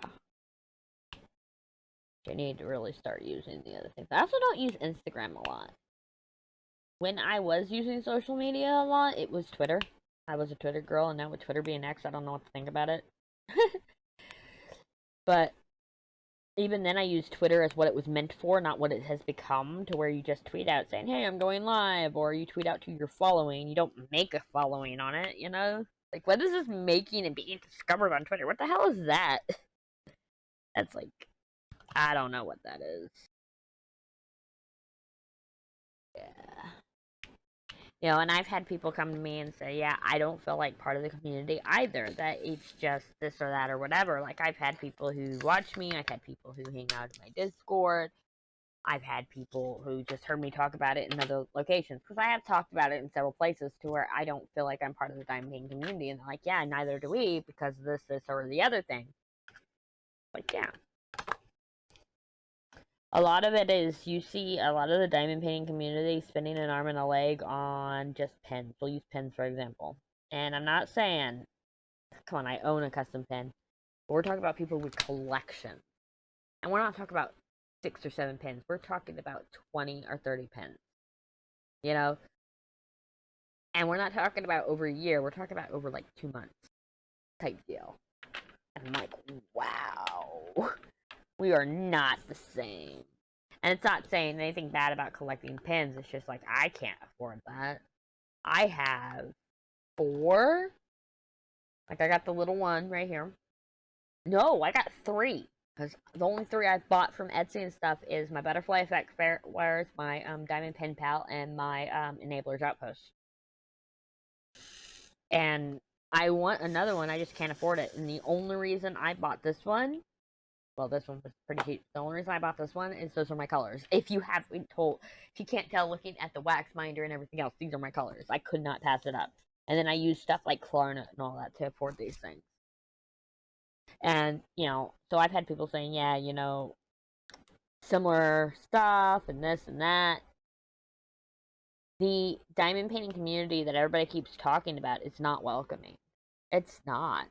I need to really start using the other things. I also don't use Instagram a lot. When I was using social media a lot, it was Twitter. I was a Twitter girl, and now with Twitter being X, I don't know what to think about it. But even then, I used Twitter as what it was meant for, not what it has become, to where you just tweet out saying, hey, I'm going live, or you tweet out to your following. You don't make a following on it, you know? Like, what is this making and being discovered on Twitter? What the hell is that? That's like, I don't know what that is. Yeah. You know, and I've had people come to me and say, yeah, I don't feel like part of the community either, that it's just this or that or whatever. Like, I've had people who watch me, I've had people who hang out in my Discord, I've had people who just heard me talk about it in other locations, because I have talked about it in several places to where I don't feel like I'm part of the diamond painting community, and they're like, yeah, neither do we, because of this, or the other thing. Like, yeah. A lot of it is you see a lot of the diamond painting community spending an arm and a leg on just pens. We'll use pens for example. And I'm not saying, come on, I own a custom pen. But we're talking about people with collections. And we're not talking about 6 or 7 pens. We're talking about 20 or 30 pens. You know? And we're not talking about over a year. We're talking about over like 2 months type deal. And I'm like, wow. We are not the same. And it's not saying anything bad about collecting pens. It's just like, I can't afford that. I have 4. Like, I got the little one right here. No, I got 3. Because the only 3 I bought from Etsy and stuff is my Butterfly Effect Flares, my Diamond Pen Pal, and my Enabler's Outpost. And I want another one, I just can't afford it. And the only reason I bought this one, well, this one was pretty cheap. The only reason I bought this one is those are my colors. If you haven't told, if you can't tell looking at the wax minder and everything else, these are my colors. I could not pass it up. And then I use stuff like Klarna and all that to afford these things. And, you know, so I've had people saying, yeah, you know, similar stuff and this and that. The diamond painting community that everybody keeps talking about is not welcoming. It's not.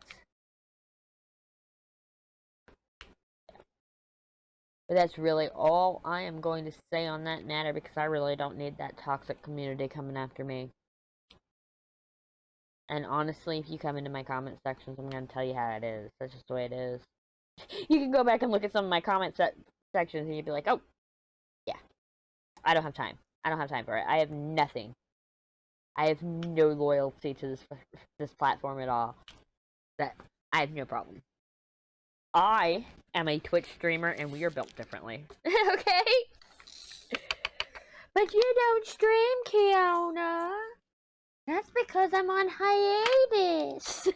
But that's really all I am going to say on that matter because I really don't need that toxic community coming after me. And honestly, if you come into my comment sections, I'm going to tell you how it is. That's just the way it is. You can go back and look at some of my comment sections and you'd be like, oh, yeah, I don't have time. I don't have time for it. I have nothing. I have no loyalty to this platform at all. That I have no problem. I am a Twitch streamer and we are built differently. Okay? But you don't stream, Keona. That's because I'm on hiatus.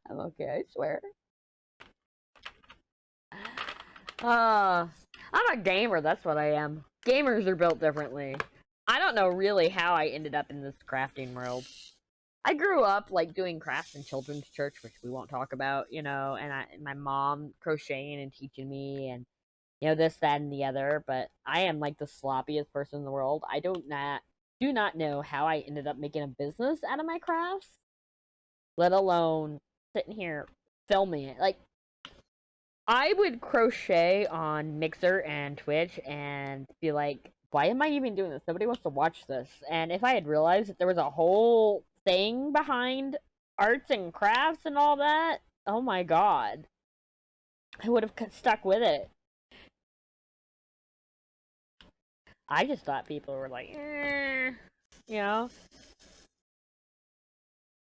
I'm okay, I swear. I'm a gamer, that's what I am. Gamers are built differently. I don't know really how I ended up in this crafting world. I grew up, like, doing crafts in children's church, which we won't talk about, you know, and my mom crocheting and teaching me, and, you know, this, that, and the other, but I am, like, the sloppiest person in the world. I do not know how I ended up making a business out of my crafts, let alone sitting here filming it. Like, I would crochet on Mixer and Twitch and be like, why am I even doing this? Nobody wants to watch this. And if I had realized that there was a whole thing behind arts and crafts and all that, oh my god. I would have stuck with it. I just thought people were like, you know?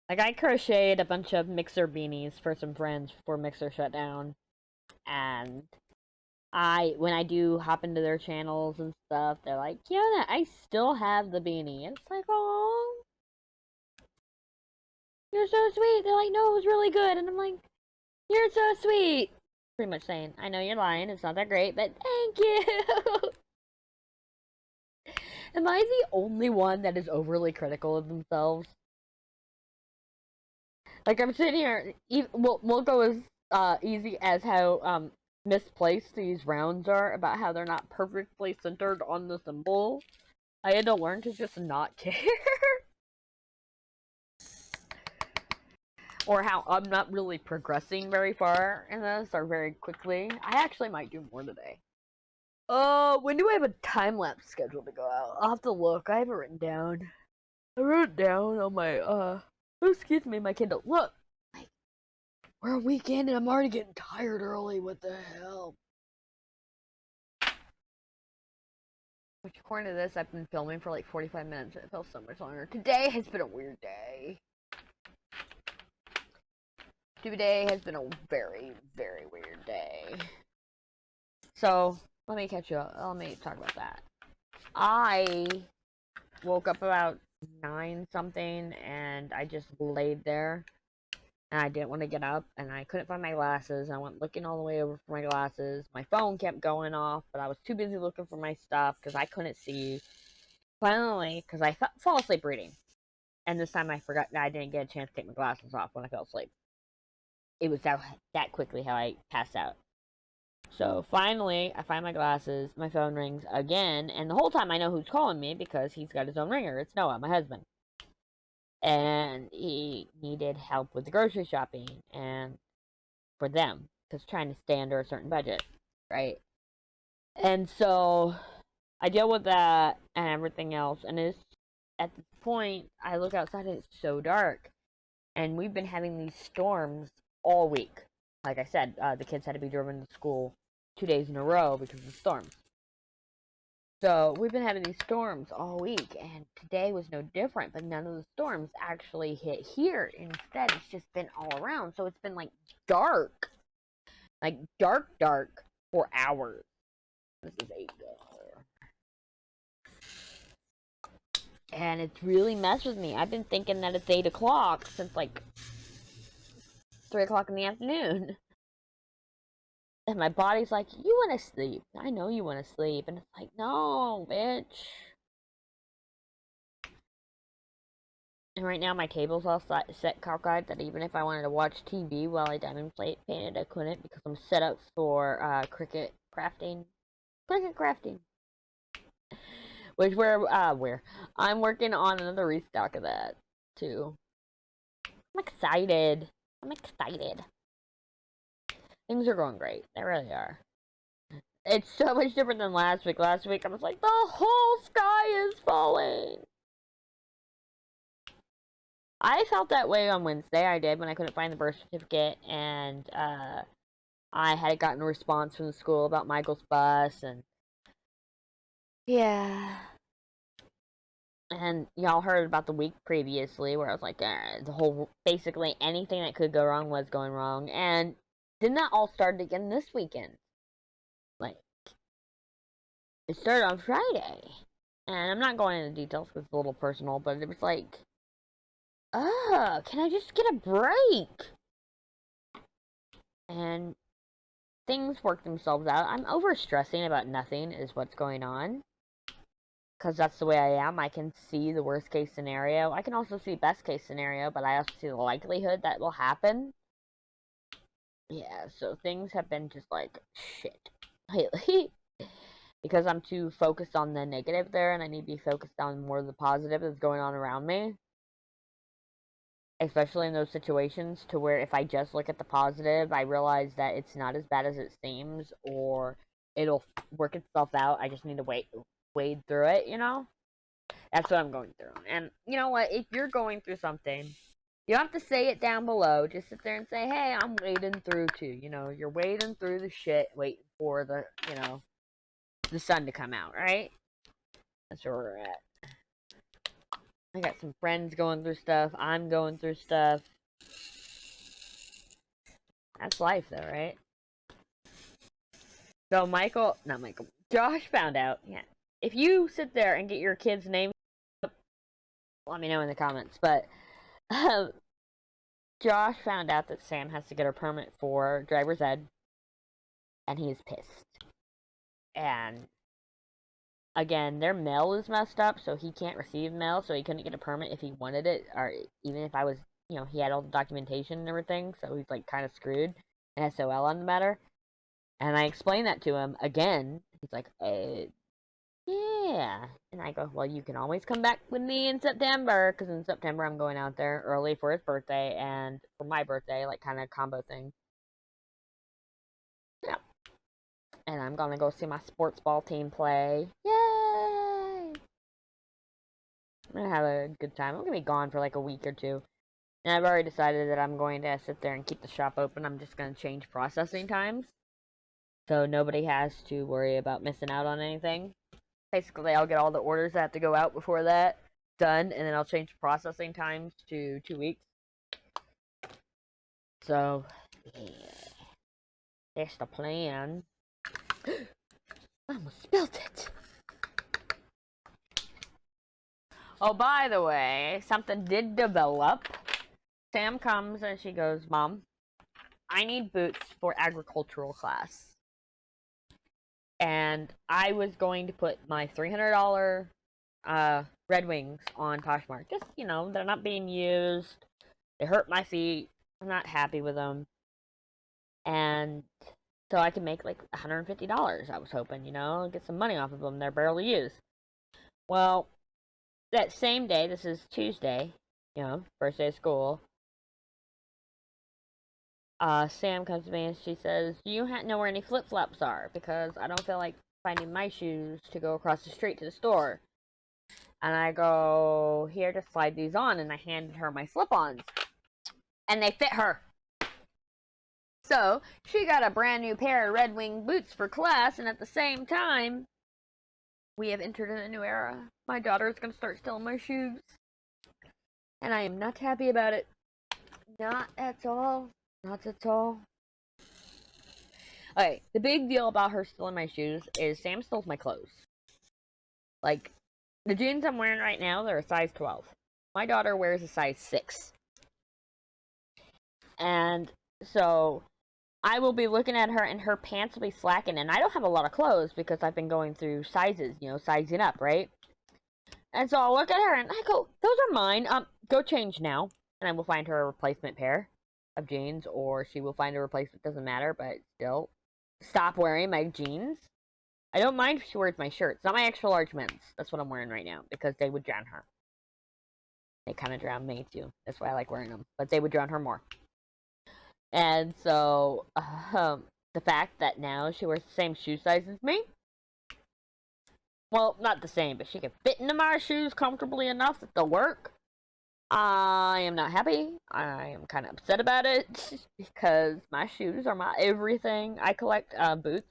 Like, I crocheted a bunch of Mixer beanies for some friends before Mixer shut down. And when I do hop into their channels and stuff, they're like, Keona, I still have the beanie. And it's like, oh, you're so sweet. They're like, no, it was really good. And I'm like, you're so sweet. Pretty much saying, I know you're lying. It's not that great, but thank you. Am I the only one that is overly critical of themselves? Like, I'm sitting here, we'll go as easy as how misplaced these rounds are, about how they're not perfectly centered on the symbol. I had to learn to just not care. Or how I'm not really progressing very far in this, or very quickly. I actually might do more today. When do I have a time-lapse scheduled to go out? I'll have to look. I have it written down. I wrote it down on my, oh, excuse me, my Kindle. Look! Like, we're a weekend and I'm already getting tired early. What the hell? Which, according to this, I've been filming for like 45 minutes. It feels so much longer. Today has been a weird day. Today has been a very, very weird day. So, let me catch you up. Let me talk about that. I woke up about 9 something and I just laid there. And I didn't want to get up and I couldn't find my glasses. I went looking all the way over for my glasses. My phone kept going off, but I was too busy looking for my stuff because I couldn't see. Finally, because I fall asleep reading. And this time I forgot that I didn't get a chance to take my glasses off when I fell asleep. It was that quickly how I passed out. So finally, I find my glasses, my phone rings again, and the whole time I know who's calling me because he's got his own ringer. It's Noah, my husband. And he needed help with the grocery shopping and for them because trying to stay under a certain budget, right? And so I deal with that and everything else, and it's at this point I look outside and it's so dark, and we've been having these storms all week. Like I said, the kids had to be driven to school 2 days in a row because of the storms. So we've been having these storms all week, and today was no different, but none of the storms actually hit here. Instead, it's just been all around. So it's been like dark, dark for hours. This is 8. And it's really messed with me. I've been thinking that it's 8 o'clock since like 3 o'clock in the afternoon. And my body's like, you want to sleep. I know you want to sleep. And it's like, no, bitch. And right now my table's all set cockeyed that even if I wanted to watch TV while I diamond plate painted, I couldn't because I'm set up for cricket crafting. Cricket crafting. Which where I'm working on another restock of that too. I'm excited. I'm excited. Things are going great. They really are. It's so much different than last week. Last week I was like, the whole sky is falling. I felt that way on Wednesday. I did when I couldn't find the birth certificate, and I had gotten a response from the school about Michael's bus, and yeah. And y'all heard about the week previously where I was like, the whole, basically anything that could go wrong was going wrong. And then that all started again this weekend. Like, it started on Friday. And I'm not going into details because it's a little personal, but it was like, oh, can I just get a break? And things work themselves out. I'm overstressing about nothing is what's going on. Because that's the way I am. I can see the worst case scenario. I can also see best case scenario, but I also see the likelihood that will happen. Yeah, so things have been just like shit lately. Because I'm too focused on the negative there, and I need to be focused on more of the positive that's going on around me. Especially in those situations to where if I just look at the positive, I realize that it's not as bad as it seems, or it'll work itself out. I just need to wade through it, you know? That's what I'm going through. And you know what? If you're going through something, you don't have to say it down below. Just sit there and say, hey, I'm wading through too. You know, you're wading through the shit, waiting for the, the sun to come out, right? That's where we're at. I got some friends going through stuff. I'm going through stuff. That's life, though, right? So Josh found out. Yeah. If you sit there and get your kid's name, let me know in the comments. But Josh found out that Sam has to get her permit for driver's ed, and he is pissed. And again, their mail is messed up, so he can't receive mail, so he couldn't get a permit if he wanted it, or even if I was, he had all the documentation and everything, so he's like kind of screwed. SOL on the matter. And I explained that to him again. He's like, yeah. And I go, well, you can always come back with me in September, because in September I'm going out there early for his birthday and for my birthday, like kind of combo thing. Yeah. And I'm gonna go see my sports ball team play. Yay! I'm gonna have a good time. I'm gonna be gone for like a week or two. And I've already decided that I'm going to sit there and keep the shop open. I'm just gonna change processing times, so nobody has to worry about missing out on anything. Basically, I'll get all the orders that have to go out before that done, and then I'll change processing times to 2 weeks. So, yeah. That's the plan. I almost spilled it. Oh, by the way, something did develop. Sam comes and she goes, Mom, I need boots for agricultural class. And I was going to put my $300 Red Wings on Poshmark. Just, they're not being used. They hurt my feet. I'm not happy with them. And So I can make like $150, I was hoping, you know, get some money off of them. They're barely used. Well, that same day, this is Tuesday, you know, first day of school, Sam comes to me and she says, do you know where any flip-flops are? Because I don't feel like finding my shoes to go across the street to the store. And I go, here, just slide these on. And I handed her my slip-ons. And they fit her. So, she got a brand new pair of Red Wing boots for class. And at the same time, we have entered in a new era. My daughter is going to start stealing my shoes. And I am not happy about it. Not at all. Not at all. Okay, the big deal about her stealing my shoes is Sam steals my clothes. Like, the jeans I'm wearing right now, they're a size 12. My daughter wears a size 6. And so, I will be looking at her and her pants will be slacking. And I don't have a lot of clothes because I've been going through sizes, you know, sizing up, right? And so I'll look at her and I go, those are mine. Go change now. And I will find her a replacement pair of jeans, or she will find a replacement, doesn't matter, but still, stop wearing my jeans. I don't mind if she wears my shirts, not my extra large men's. That's what I'm wearing right now, because they would drown her. They kind of drown me, too. That's why I like wearing them, but they would drown her more. And so, the fact that now she wears the same shoe size as me, well, not the same, but she can fit into my shoes comfortably enough that they'll work. I am not happy. I am kind of upset about it because my shoes are my everything. I collect boots,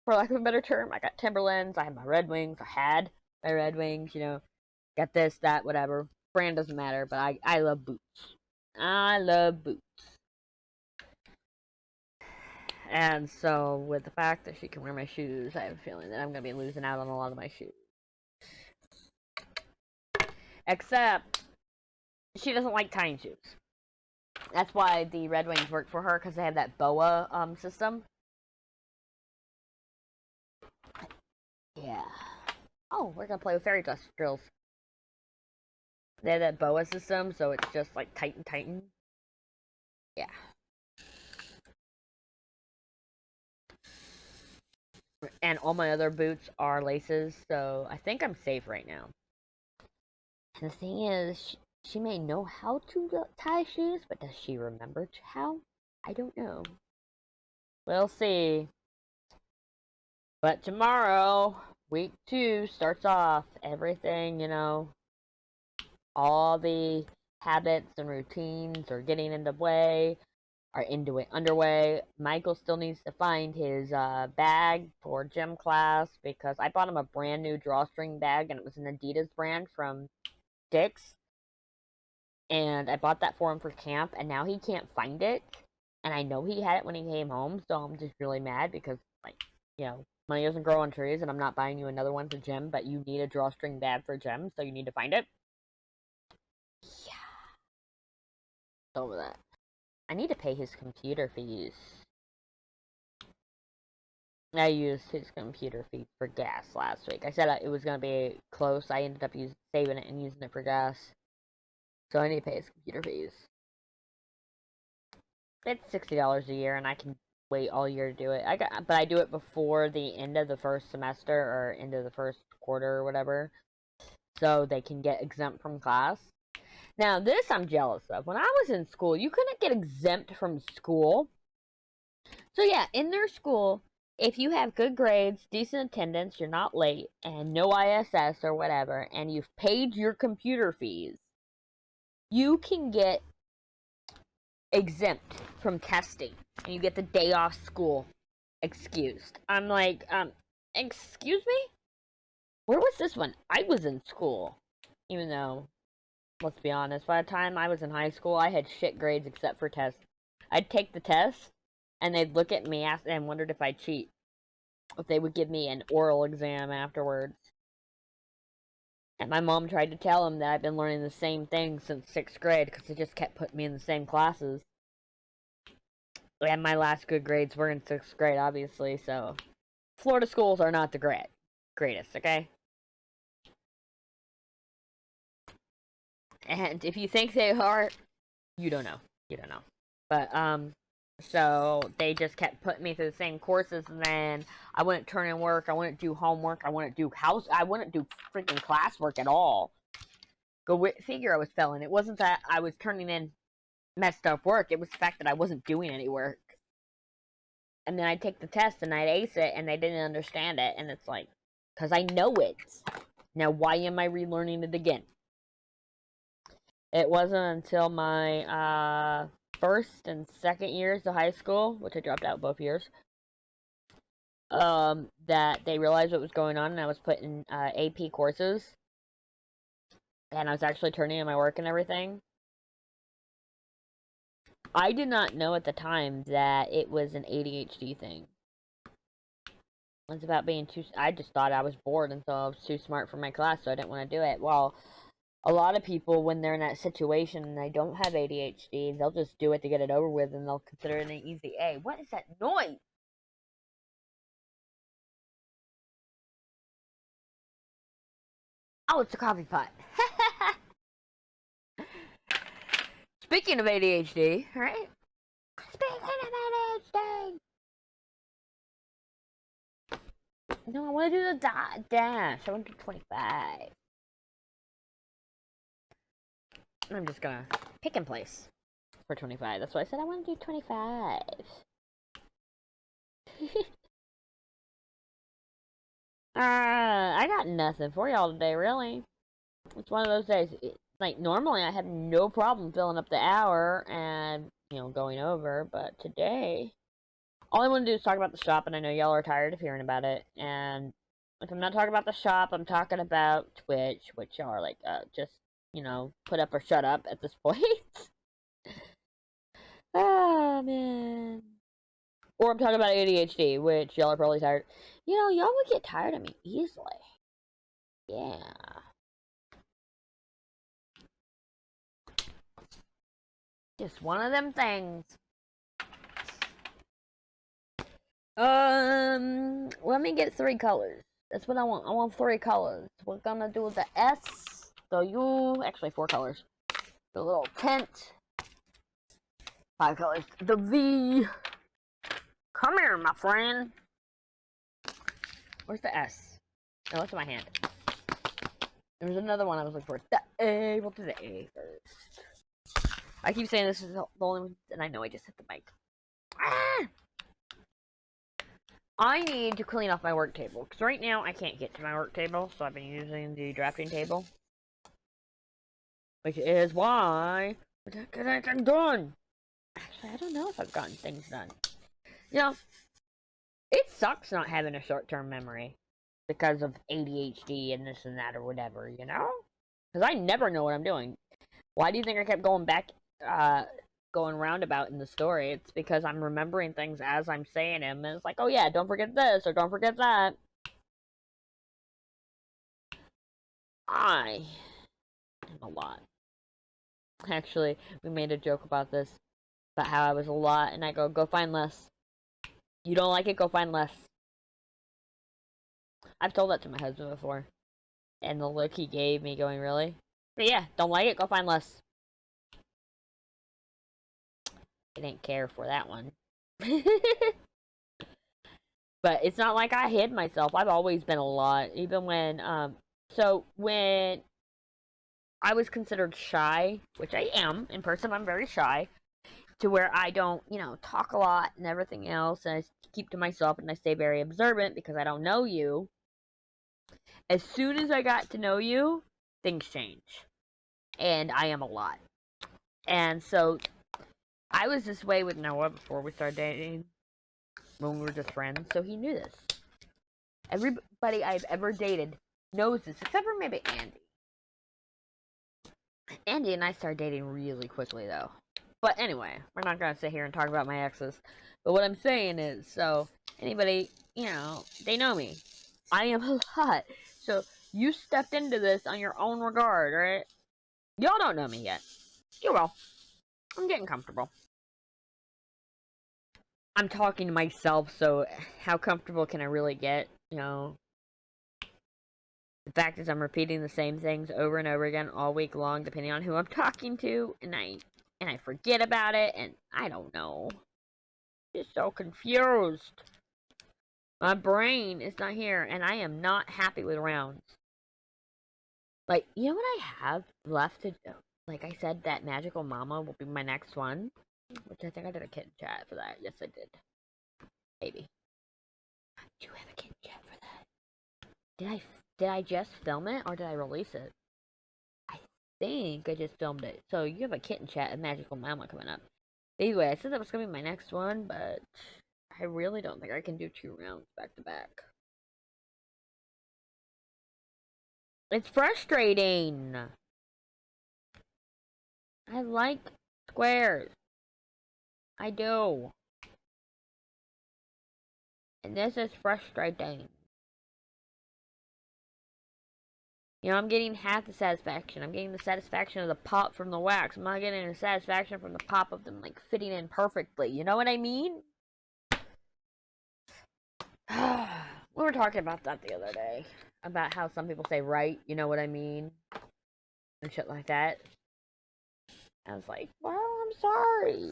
for lack of a better term. I got Timberlands. I have my Red Wings. I had my Red Wings, you know. Got this, that, whatever. Brand doesn't matter, but I love boots. I love boots. And so, with the fact that she can wear my shoes, I have a feeling that I'm going to be losing out on a lot of my shoes. Except, she doesn't like tying shoes. That's why the Red Wings work for her, because they have that BOA system. Yeah. Oh, we're going to play with fairy dust drills. They have that BOA system, so it's just like tighten. Yeah. And all my other boots are laces, so I think I'm safe right now. And the thing is, she may know how to tie shoes, but does she remember how? I don't know. We'll see. But tomorrow, week 2 starts off. Everything, you know, all the habits and routines are getting in the way, are underway. Michael still needs to find his bag for gym class because I bought him a brand new drawstring bag and it was an Adidas brand from Dick's. And I bought that for him for camp, and now he can't find it. And I know he had it when he came home, so I'm just really mad because, like, you know, money doesn't grow on trees, and I'm not buying you another one for gym, but you need a drawstring bag for gym, so you need to find it. Yeah. Over that. I need to pay his computer fees. I used his computer fee for gas last week. I said it was going to be close. I ended up saving it and using it for gas. So I need to pay his computer fees. It's $60 a year, and I can wait all year to do it. But I do it before the end of the first semester or end of the first quarter or whatever, so they can get exempt from class. Now, this I'm jealous of. When I was in school, you couldn't get exempt from school. So yeah, in their school, if you have good grades, decent attendance, you're not late, and no ISS or whatever, and you've paid your computer fees, you can get exempt from testing, and you get the day off school excused. I'm like, excuse me? Where was this when I was in school? Even though, let's be honest, by the time I was in high school, I had shit grades except for tests. I'd take the test, and they'd look at me and wondered if I'd cheat. If they would give me an oral exam afterwards. And my mom tried to tell him that I've been learning the same thing since 6th grade because they just kept putting me in the same classes. And my last good grades were in 6th grade, obviously, so Florida schools are not the greatest, okay? And if you think they are, you don't know. You don't know. But, So they just kept putting me through the same courses, and then I wouldn't turn in work, I wouldn't do homework, I wouldn't do freaking classwork at all. Go figure I was failing. It wasn't that I was turning in messed up work, it was the fact that I wasn't doing any work. And then I'd take the test and I'd ace it, and they didn't understand it, and it's like, because I know it. Now, why am I relearning it again? It wasn't until my first and second years of high school, which I dropped out both years, that they realized what was going on, and I was put in AP courses, and I was actually turning in my work and everything. I did not know at the time that it was an ADHD thing. It's about being too... I just thought I was bored, and so I was too smart for my class, so I didn't want to do it. Well, a lot of people, when they're in that situation and they don't have ADHD, they'll just do it to get it over with, and they'll consider it an easy A. What is that noise? Oh, it's a coffee pot. Speaking of ADHD, right? Speaking of ADHD. No, I want to do the dash. I want to do 25. I'm just gonna pick in place for 25. That's why I said I want to do 25. I got nothing for y'all today, really. It's one of those days. Like, normally I have no problem filling up the hour and, going over, but today, all I want to do is talk about the shop, and I know y'all are tired of hearing about it, and if I'm not talking about the shop, I'm talking about Twitch, which y'all are like, just, put up or shut up at this point. Ah, man. Or I'm talking about ADHD, which y'all are probably tired. Y'all would get tired of me easily. Yeah. Just one of them things. Let me get 3 colors. That's what I want. I want 3 colors. We're gonna do the S, the U, actually 4 colors. The little tent. 5 colors. The V. Come here, my friend. Where's the S? No, it's in my hand. There's another one I was looking for. The A. We'll do the A first. I keep saying this is the only one, and I know I just hit the mic. Ah! I need to clean off my work table, because right now I can't get to my work table, so I've been using the drafting table. Which is why I didn't get anything done. Actually, I don't know if I've gotten things done. It sucks not having a short-term memory because of ADHD and this and that or whatever, Because I never know what I'm doing. Why do you think I kept going back, going roundabout in the story? It's because I'm remembering things as I'm saying them, and it's like, oh yeah, don't forget this, or don't forget that. I am a lot. Actually, we made a joke about this, about how I was a lot, and I go find less. You don't like it, go find less. I've told that to my husband before, and the look he gave me going, really? But yeah, don't like it, go find less. I didn't care for that one. But it's not like I hid myself. I've always been a lot. Even when, when I was considered shy, which I am, in person I'm very shy, to where I don't, talk a lot and everything else, and I keep to myself and I stay very observant because I don't know you. As soon as I got to know you, things change. And I am a lot. And so, I was this way with Noah before we started dating, when we were just friends, so he knew this. Everybody I've ever dated knows this, except for maybe Andy. Andy and I started dating really quickly, though. But anyway, we're not going to sit here and talk about my exes. But what I'm saying is, so, anybody, they know me. I am a lot. So, you stepped into this on your own regard, right? Y'all don't know me yet. You will. I'm getting comfortable. I'm talking to myself, so how comfortable can I really get, The fact is I'm repeating the same things over and over again all week long, depending on who I'm talking to, and I forget about it, and I don't know. Just so confused. My brain is not here, and I am not happy with rounds. Like, you know what I have left to do? Like I said, that Magical Mama will be my next one. Which I think I did a kitten chat for that. Yes, I did. Maybe. I do have a kitten chat for that. Did I just film it, or did I release it? I think I just filmed it. So you have a kitten chat and Magical Mama coming up. Anyway, I said that was going to be my next one, but I really don't think I can do 2 rounds back to back. It's frustrating. I like squares. I do. And this is frustrating. You know, I'm getting half the satisfaction. I'm getting the satisfaction of the pop from the wax. I'm not getting the satisfaction from the pop of them, like, fitting in perfectly. You know what I mean? We were talking about that the other day. About how some people say right, you know what I mean? And shit like that. I was like, well, I'm sorry.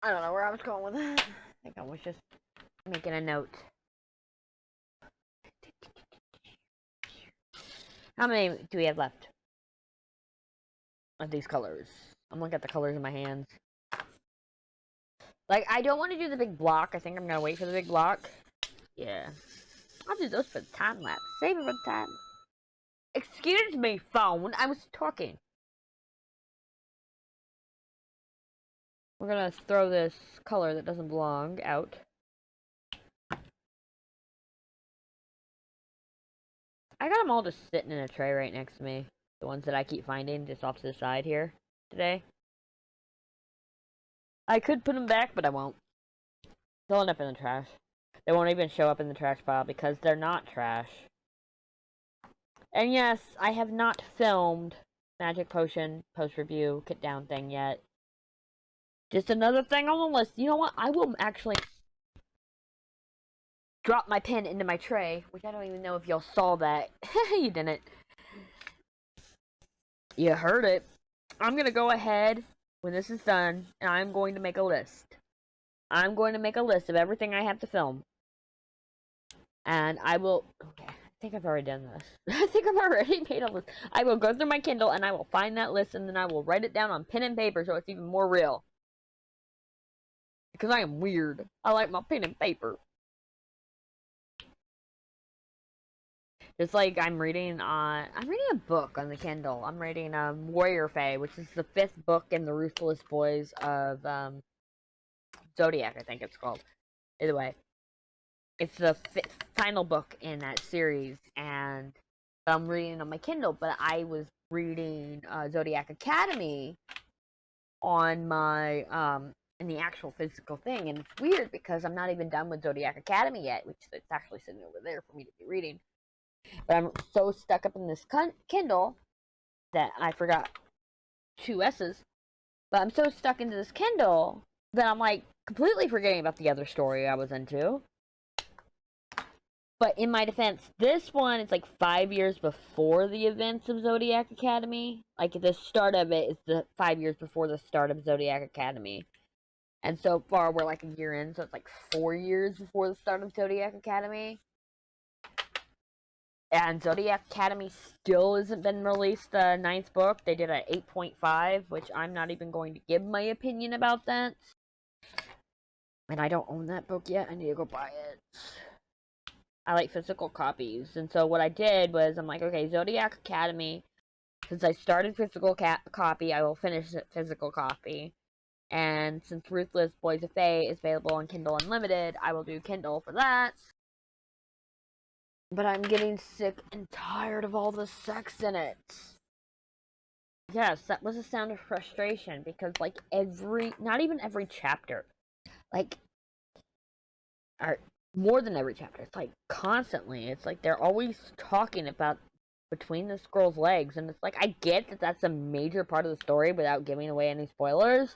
I don't know where I was going with that. I think I was just making a note. How many do we have left of these colors? I'm looking at the colors in my hands. Like, I don't want to do the big block. I think I'm going to wait for the big block. Yeah. I'll do those for the time lapse. Save it for the time. Excuse me, phone. I was talking. We're going to throw this color that doesn't belong out. I got them all just sitting in a tray right next to me. The ones that I keep finding just off to the side here today. I could put them back, but I won't. They'll end up in the trash. They won't even show up in the trash pile because they're not trash. And yes, I have not filmed Magic Potion post-review kit down thing yet. Just another thing on the list. You know what? I will actually drop my pen into my tray, which I don't even know if y'all saw that. You didn't. You heard it. I'm going to go ahead when this is done, and I'm going to make a list. I'm going to make a list of everything I have to film. And I will... Okay, I think I've already done this. I think I've already made a list. I will go through my Kindle, and I will find that list, and then I will write it down on pen and paper so it's even more real. Because I am weird. I like my pen and paper. Just like I'm reading a book on the Kindle. I'm reading Warrior Fae, which is the 5th book in the Ruthless Boys of Zodiac, I think it's called. Either way, it's the final book in that series, and I'm reading on my Kindle. But I was reading Zodiac Academy on my in the actual physical thing, and it's weird because I'm not even done with Zodiac Academy yet, which it's actually sitting over there for me to be reading. But I'm so stuck up in this Kindle that I forgot 2 S's. But I'm so stuck into this Kindle that I'm like completely forgetting about the other story I was into. But in my defense, this one is like 5 years before the events of Zodiac Academy. Like the start of it is the 5 years before the start of Zodiac Academy. And so far we're like a year in, so it's like 4 years before the start of Zodiac Academy. And Zodiac Academy still hasn't been released, the 9th book. They did an 8.5, which I'm not even going to give my opinion about that. And I don't own that book yet. I need to go buy it. I like physical copies. And so what I did was, I'm like, okay, Zodiac Academy. Since I started physical copy, I will finish physical copy. And since Ruthless Boys of Fae is available on Kindle Unlimited, I will do Kindle for that. But I'm getting sick and tired of all the sex in it. Yes, that was a sound of frustration because, like, not even every chapter, like, or more than every chapter, it's like constantly, it's like they're always talking about between this girl's legs, and it's like, I get that that's a major part of the story without giving away any spoilers,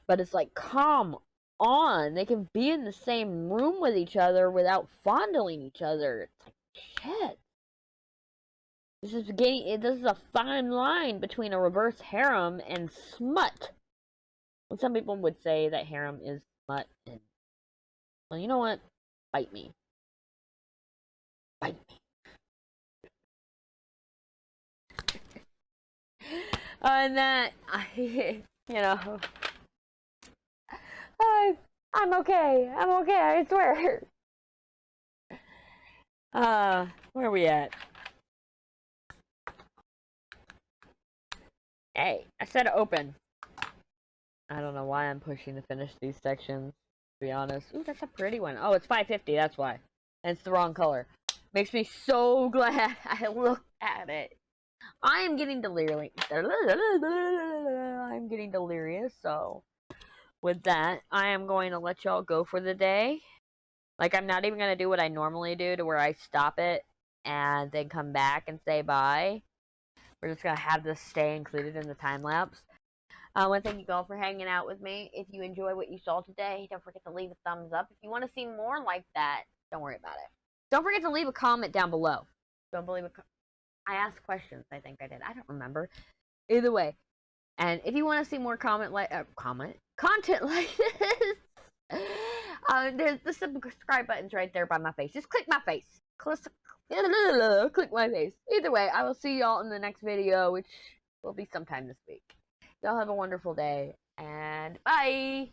but it's like, come on, they can be in the same room with each other without fondling each other. It's like, shit. This is a fine line between a reverse harem and smut. Well, some people would say that harem is smut, and well, you know what? Bite me. Bite me. And that, I'm okay. I'm okay. I swear. Where are we at? Hey, I said open. I don't know why I'm pushing to finish these sections, to be honest. Ooh, that's a pretty one. Oh, it's 550, that's why. And it's the wrong color. Makes me so glad I looked at it. I am getting delirious. I'm getting delirious, so with that, I am going to let y'all go for the day. Like, I'm not even going to do what I normally do, to where I stop it and then come back and say bye. We're just going to have this stay included in the time lapse. I want to thank you all for hanging out with me. If you enjoy what you saw today, don't forget to leave a thumbs up. If you want to see more like that, don't worry about it. Don't forget to leave a comment down below. Don't believe it. I asked questions. I think I did. I don't remember. Either way. And if you want to see more content like this, there's the subscribe button's right there by my face. Just click my face. Click my face. Either way, I will see y'all in the next video, which will be sometime this week. Y'all have a wonderful day, and bye!